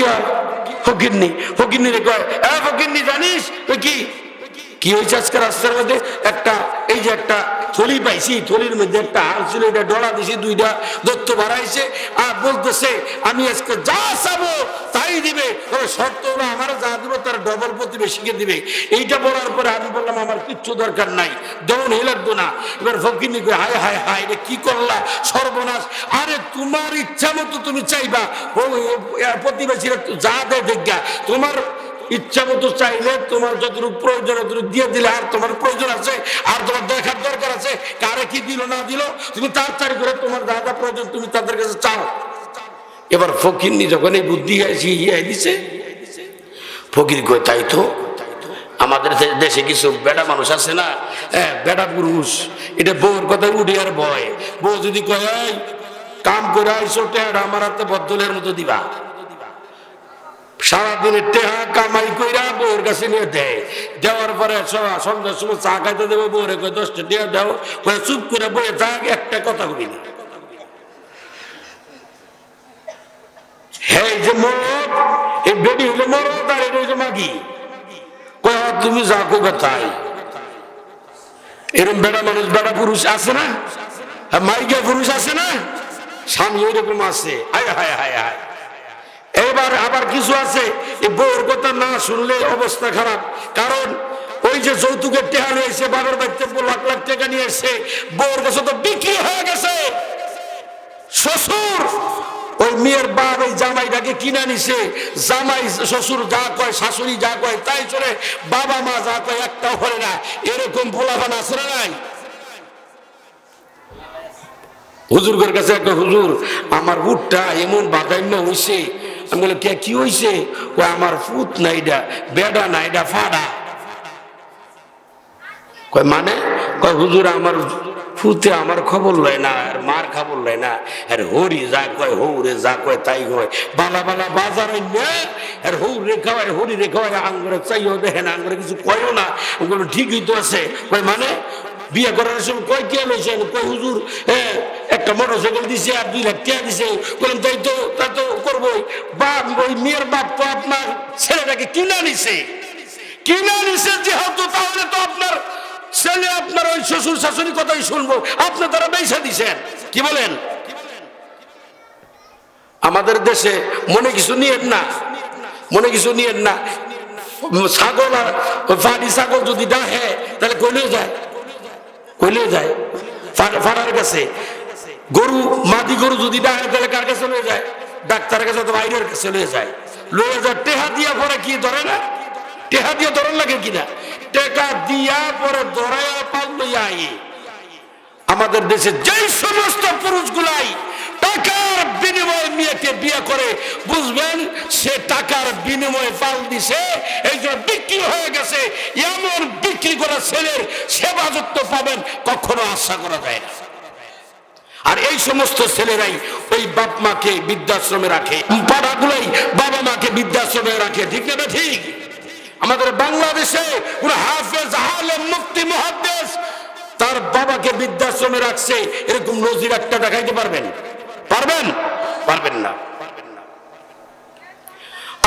হয় ফকির নি রে কয় ফকির নি জানিস কি হয়েছে আজকে রাস্তার মধ্যে? এই যে একটা থলি পাইছি, থলির মধ্যে একটা হার ছিল, এটা ডলা দিছি, দুইটা দত্ত বাড়াইছে, আর বলতেছে আমি আজকে যা চাবো তাই দিবে, তবে শর্ত হলো আমার যা দিব তার ডবল প্রতিবেশীকে দিবে। এইটা বলার পরে আমি বললাম আমার কিচ্ছু দরকার নাই, দেওয়ান হে লাগতো না। এবার ফকির কই হায় হায় হায় এটা কি করলা, সর্বনাশ। আরে তোমার ইচ্ছা মতো তুমি চাইবা, প্রতিবেশীরা যা দেয় দেখা, তোমার ইচ্ছা মতো চাইলে তোমার যতটুকু প্রয়োজন অতটুকু দিয়ে দিলে, আর তোমার প্রয়োজন আছে আর তোমার দেখার দরকার আছে কারে কি দিল না দিল, তুমি তাড়াতাড়ি করে তোমার যা যা প্রয়োজন তুমি তাদের কাছে চাও। এবার ফকিরনি যখন এই বুদ্ধি দিছে, ফকির কই তাই তো, আমাদের দেশে কিছু বেটা মানুষ আছে না, বেটা পুরুষ, এটা বউর কথা উঠে আর ভয়। বউ যদি কয় কাম করে আইসো টেহারা আমার হাতে বদলের মতো দিবা, সারাদিনের টেহা কামাই কইরা বউর কাছে নিয়ে দেয়, দেওয়ার পরে সন্ধ্যার সময় চা খাইতে দেবো, বউরে কয় 10টা টেহা দাও, চুপ করে বয়ে থাক, একটা কথা বলি না। হ্যাঁ যে মরদ, এই বেডি হইলে মরদ আর এটা হইলে মাগি, কয় তুমি যা করবে তাই। এরকম বেড়া মানুষ, বেড়া পুরুষ আছে না, মাইকা পুরুষ আছে না, স্বামী এরকম আছে। হায় হায় হায় হায়। এবার আবার কিছু আছে এই বউর কথা না শুনলে অবস্থা খারাপ। কারণ ওই যে যৌতুকের টেহা নিয়েছে, বাবার বাড়িতে লাখ লাখ টাকা নিয়ে এসে বউর কাছে তো বিক্রি হয়ে গেছে। শ্বশুর ওই মেয়ের বাপ ওই জামাইটাকে কিনে নিছে, জামাই শ্বশুর যা কয়, শাশুড়ি যা কয় তাই চলে, বাবা মা যা কয় একটাও করে না। এরকম ভোলাভান আছে না নাই? হুজুরের কাছে একটা, হুজুর আমার বুটটা এমন বাদান্য হইছে। আমি বলি কে, কি হইছে? ও আমার ফুট না এটা, বেডা না এটা, ফাড়া। কয় মানে? কয় হুজুর আমার ফুতে আমার খবর লয় না, আর মার খবর লয় না, আর হরি যা কয় হৌরে যা কয় তাই কয়। বালা বালা বাজারে আর হৌরে খাওয়ায়, হরি রে খাওয়ায়, আঙ্গুরে চাইও দেখে না, আঙ্গুরে কিছু কয়ও না। ওগুলো ঠিকই তো আছে। কয় মানে? বিয়ে করার সময় কয় কে লইছেন? কয় হুজুর একটা মোটরসাইকেল দিছে আর 2 লাখ টাকা দিছে। বললাম তাই তো, তা তো করবোই। বাপ ওই মেয়ের বাপ তো আপনার ছেলেটাকে কিনা নিছে, কিনা নিছে যেহেতু, তাহলে তো আপনার ছেলে আপনার ওই শ্বশুর শাশুড়ি কথাই শুনবো। আপনি তারা বেইসা দিছেন। কি বলেন? আমাদের দেশে মনে কিছু নিয়েন না, মনে কিছু নিয়েন না। ছাগল আর ফাড়ি ছাগল যদি ডাহে তাহলে কইলেও যায়, কইলেও যায় ফাড়ার কাছে। গরু, মাদি গরু যদি ডাহে তাহলে কার কাছে লয়ে যায়? ডাক্তারের কাছে, অথবা আইনের কাছে লয়ে যায়। লয়ে যায় টেহা দিয়া পরে কি ধরে না? টেহা দিয়ে ধরন লাগে কিনা? টেকা দিয়া পরে ধরাইয়া পাল লইয়া আই। আমাদের দেশে যেই সমস্ত পুরুষগুলাই টাকার বিনিময়ে মেয়েকে বিয়ে করে, বুঝবেন সে টাকার বিনিময়ে পাল দিছে, এই জন্য বিক্রি হয়ে গেছে। এমন বিক্রি করা ছেলের সেবা যত্ন পাবেন কখনো আশা করা যায় না। আর এই সমস্ত ছেলেরাই ওই বাপ মাকে বৃদ্ধাশ্রমে রাখে, পাড়াগুলোই বাবা মাকে বৃদ্ধাশ্রমে রাখে। ঠিক না ঠিক? আমাদের বাংলাদেশে কোন হাফেজ, আলেম, মুফতি, মুহাদ্দিস তার বাবাকে বৃদ্ধাশ্রমে রাখছে, এরকম নজির একটা দেখাইতে পারবেন? পারবেন? পারবেন না।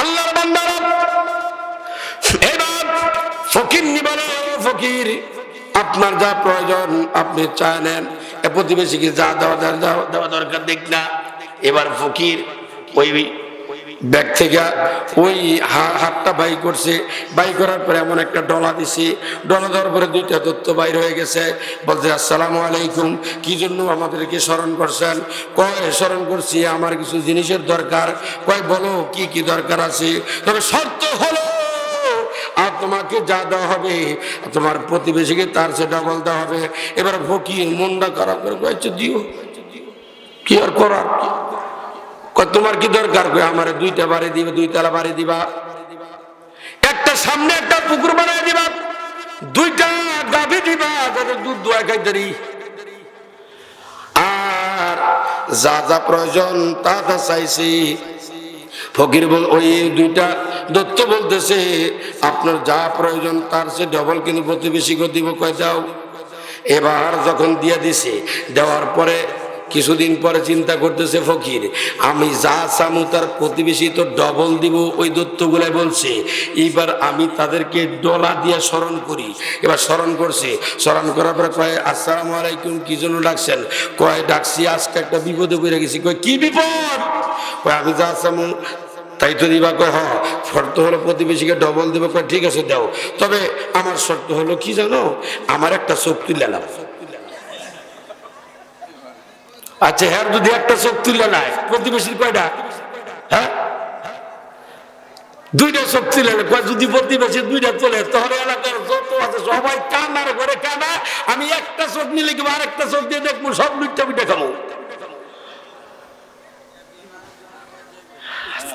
আল্লাহর বান্দারা এবার ফকির নিবারে, ফকির আপনার যা প্রয়োজন আপনি চা নেন, প্রতিবেশীকে যা দেওয়া দরকার দেখ না। এবার ফকির ওই ব্যাগ থেকে ওই হাতটা বাই করছে, বাই করার পরে এমন একটা ডলা দিছি, ডলা দেওয়ার পরে 2টা দত্ত বাইর হয়ে গেছে। বলছে আসসালামু আলাইকুম, কি জন্য আমাদেরকে স্মরণ করছেন? কয় স্মরণ করছি আমার কিছু জিনিসের দরকার। কয় বলো কি কি দরকার আছে? তবে শর্ত হলো আর তোমাকে যা দেওয়া হবে তোমার প্রতিবেশীকে তার সেটা বলতে হবে। এবার ফকির মনটা খারাপ করে কয়েছে দিও, কি আর করার? তোমার কি দরকার? আমার 2টা বাড়ি দিবা, 2 তলা বাড়ি দিবা, একটা সামনে একটা পুকুর বানাই দিবা, 2টা গাভী দিবা যাতে দুধ দোয়া খাইতারি, আর যা যা প্রয়োজন তা তা চাইছি। ফকির বল ওই 2টা দত্ত বলতেছে আপনার যা প্রয়োজন তার সে ডবল কিন্তু প্রতিবেশীকে দিব। কয় দাও। এবার যখন দিয়ে দিছে, দেওয়ার পরে কিছুদিন পরে চিন্তা করতেছে ফকির, আমি যা চামু তার প্রতিবেশী তো ডবল দিব। ওই দত্তগুলাই বলছে এইবার আমি তাদেরকে ডলা দিয়ে স্মরণ করি। এবার স্মরণ করছে, স্মরণ করার পরে কয় আসসালামু আলাইকুম, কি জন্য ডাকছেন? কয় ডাকছি আজকে একটা বিপদে পড়ে গেছি। কয় কি বিপদ? কয় আমি যা চামু তাই তো দিবা। কয় হ্যাঁ, শর্ত হলো প্রতিবেশীকে ডবল দেবো। কয় ঠিক আছে দাও, তবে আমার শর্ত হলো কি জানো? আমার একটা চোখ তুলে নাও। আচ্ছা হ্যাঁ, যদি একটা চোখ তুলে নেয়, প্রতিবেশীর কয়টা? হ্যাঁ, 2টা চোখ তুলে নেয়। যদি প্রতিবেশী 2টা তোলে তাহলে এলাকার যত আছে সবাই কান্নার ঘরে কানা। আমি একটা চোখ নিলে কি আরেকটা চোখ দিয়ে দেখবো, সব লুটটা পিঠা খাবো,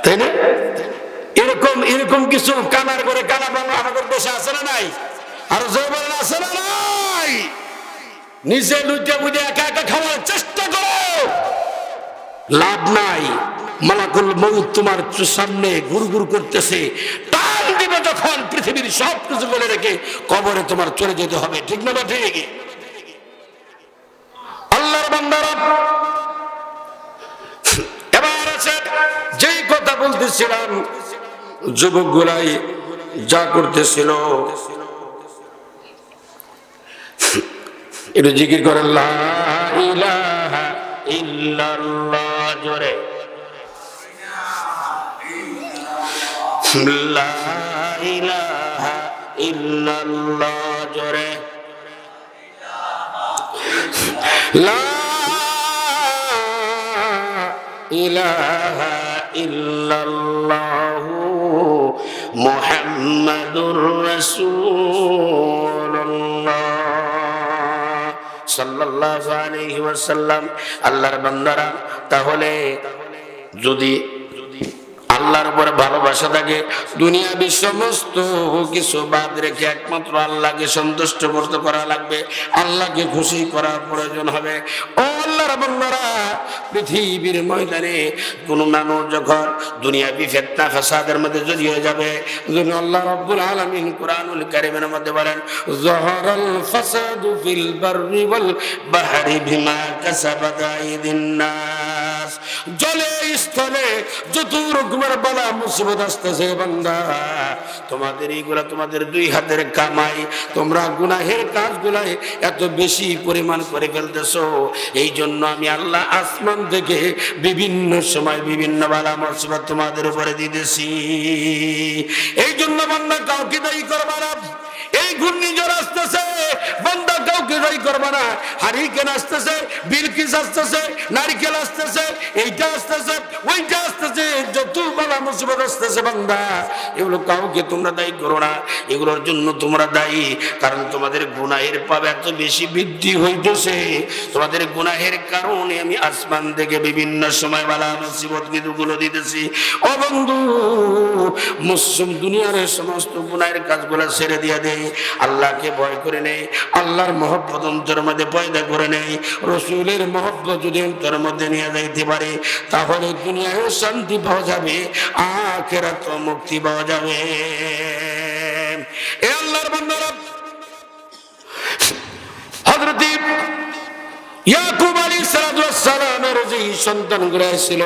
তাই না? এরকম এরকম কিছু কানার ঘরে কানা বাংলা আমাদের দেশে আছে না নাই? আর জৈবন আছে না নাই? নিজে লুটে বুঝে একা একা খাওয়ার চেষ্টা করো, লাভ নাই। মালাকুল মউত তোমার সামনে গুড়গুড় করতেছে, টান দিবে যখন পৃথিবীর সব কিছু বলে রেখে কবরে তোমার চলে যেতে হবে। ঠিক না? ঠিক। আল্লাহর বান্দারা এবার আছে যেই কথা বলতেছিলাম, যুবক গুলাই যা করতেছিল একটু জিকির করেন লা ইলাহা ইল্লাল্লাহ জোরে লা ইলাহা ইল্লাল্লাহ জোরে লা ইলাহা ইল্লাল্লাহু মুহাম্মাদুর রাসূলুল্লাহ সাল্লাল্লাহু আলাইহি ওয়াসাল্লাম। আল্লাহর বান্দারা, তাহলে যদি আল্লাহর উপর ভালোবাসা থাকে, দুনিয়াবি সমস্ত কিছু বাদ রেখে একমাত্র আল্লাহকে সন্তুষ্ট করতে করা লাগবে, আল্লাহকে খুশি করার প্রয়োজন হবে। ও আল্লাহর বান্দারা, পৃথিবীর ময়দানে কোন মানুষ যখন দুনিয়াবি ফিতনা ফাসাদের মধ্যে জড়িয়ে যাবে, আল্লাহ রাব্বুল আলামিন কুরআনুল কারীমের মধ্যে বলেন, যাহারাল ফাসাদু ফিল বাররি ওয়াল বাহরি বিমা কাসাবাত আইদিন নাস। জলে স্থলে যত রকমের বালা মুসিবত আসতেছে বান্দা, তোমাদের এইগুলা তোমাদের দুই হাতের কামাই, তোমরা গুনাহের কাজগুলাই এত বেশি পরিমাণ করে ফেলতেছো। এই জন্য আমি আল্লাহ আসমান থেকে বিভিন্ন সময় বিভিন্ন বালা মুসিবত তোমাদের উপরে দিতেছি। এই জন্য বান্দা কাউকে দায়ী করবা না। এই ঘূর্ণিঝড় আসতেছে, বান্দা কাউকে দায়ী করবা না। হারিকেন আসতেছে, বিলকিস আসতেছে, নারিকেল আসতেছে, এইটা আসতেছে, ওইটা আসতেছে, যত বালা মুসিবত আসতেছে বান্দা, এগুলো কাউকে তোমরা দায়ী করো না। এগুলোর জন্য তোমরা দায়ী, কারণ তোমাদের গুনাহের পাপ এত বেশি বৃদ্ধি হইতেছে। তোমাদের গুনাহের কারণে আমি আসমান থেকে বিভিন্ন সময় বালা মুসিবত গুলো দিতেছি। ও বন্ধু, মুসলিম দুনিয়ার সমস্ত গুনাহের কাজগুলো ছেড়ে দিয়ে দেয়, আল্লাহকে ভয় করে নেই, আল্লাহর মহব্বত অন্তরের মধ্যে পয়দা করে নেই, রসুলের মহব্বত যদি অন্তরের মধ্যে নিয়ে যাইতে পারে, তাহলে দুনিয়ায় শান্তি পাওয়া যাবে, আখিরাতে মুক্তি পাওয়া যাবে। এ আল্লাহর বান্দারা, হযরত ইয়াকুব আলাইহিস সালামের যে সন্তানগুলো ছিল,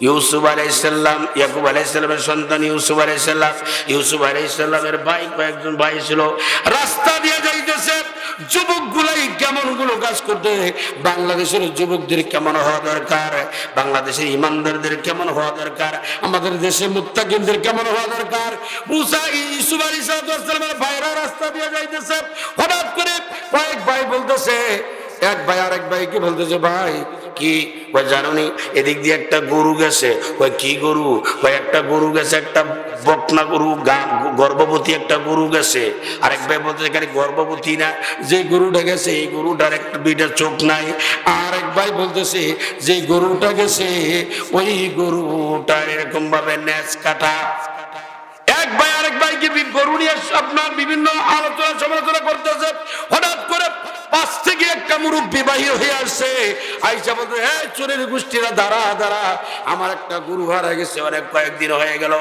ইউসুফ আলাইহিস সালাম, ইয়াকুব আলাইহিস সালামের সন্তান ইউসুফ আলাইহিস সালাম, ইউসুফ আলাইহিস সালামের ভাই, কয়েকজন ভাই ছিল। রাস্তা দিয়ে যাইতেছে, যুবকগুলাই কেমন গুলো কাজ করতে, বাংলাদেশের যুবকদের কেমন হওয়া দরকার, বাংলাদেশের ইমানদারদের কেমন হওয়া দরকার, আমাদের দেশে মুত্তাকিনদের কেমন হওয়া দরকার। মুসা ইউসুফ আলাইহিস সালামের ভাইরা রাস্তা দিয়ে যাইতেছে, হঠাৎ করে কয়েক ভাই বলতেছে, এক ভাই আরেক ভাইকে বলতেছে, ভাই কি ওই জানোনি এদিক দিয়ে একটা গরু গেছে। ওই কি গরু? ওই একটা গরু গেছে, একটা বকনা গরু, গর্ভবতী একটা গরু গেছে। আরেক ভাই বলতেছে, এখানে গর্ভবতী না, যে গরুটা গেছে এই গরুটার একটা দুইটা চোখ নাই। আরেক ভাই বলতেছে, যে গরুটা গেছে ওই গরুটার এরকম ভাবে নেজ কাটা। এক ভাই আরেক ভাইকে গরু নিয়ে আপনার বিভিন্ন আলোচনা সমালোচনা করতেছে। হঠাৎ করে পাশ থেকে একটা মুরব্বী বাহির হয়ে আসছে, আইসা বলতে, হ্যাঁ চোরের গোষ্ঠীরা, দাঁড়া দাঁড়া, আমার একটা গরু হারাই গেছে, অনেক কয়েকদিন হয়ে গেল,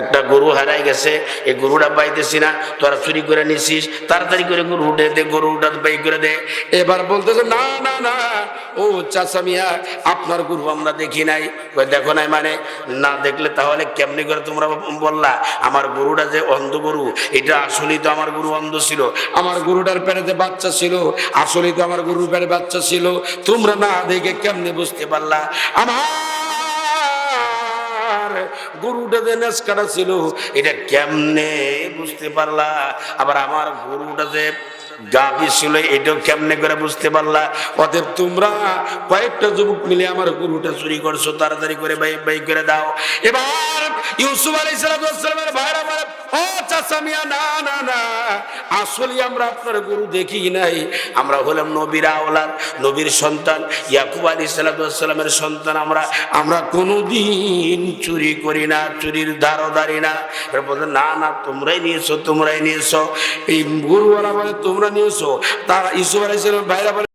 একটা গরু হারাই গেছে, এই গরুটা পাইতেছি না, তোরা চুরি করে নিছিস, তাড়াতাড়ি করে গরু উঠে দে, গরুটা বাই করে দে। এবার বলতেছে, না না না, ও চাচা মিয়া, আপনার গরু আমরা দেখি নাই। দেখো নাই মানে? না দেখলে তাহলে কেমনি করে তোমরা বললা আমার গরুটা যে অন্ধ গরু? এটা আসলেই তো আমার গরু অন্ধ ছিল, আমার গরুটার পেটেতে বাচ্চা ছিল, আসলেই তো আমার গরুর পেটে বাচ্চা ছিল, তোমরা না দেখে কেমনে বুঝতে পারলা আমার গরুটা যে নেজ কাটা ছিল, এটা কেমনে বুঝতে পারলা? আবার আমার গরুটা যে গাভী ছিল, এটাও কেমনে করে বুঝতে পারলা? অতএব তোমরা কয়েকটা যুবক মিলে আমার গরুটা চুরি করছো, তাড়াতাড়ি করে বাই করে দাও। এবার ইউসুফ আলাইহিস সালামের ভাইরা বলে, ও চাচা মিয়া, না না না, আসলে আমরা আপনার গরু দেখি নাই, আমরা হলাম নবীর আওলাদ, নবীর সন্তান, ইয়াকুব আলাইহিস সালামের সন্তান, আমরা কোনোদিন চুরি করি না, চুরির ধারদারি না। বলতে, না না, তোমরাই নিয়েছো, তোমরাই নিয়েছো। এই গরুওয়ালা বলে, তোমরা নিয়েছো। তারা ইউসুফ আলাইহিস সালামের ভাইরা বলে,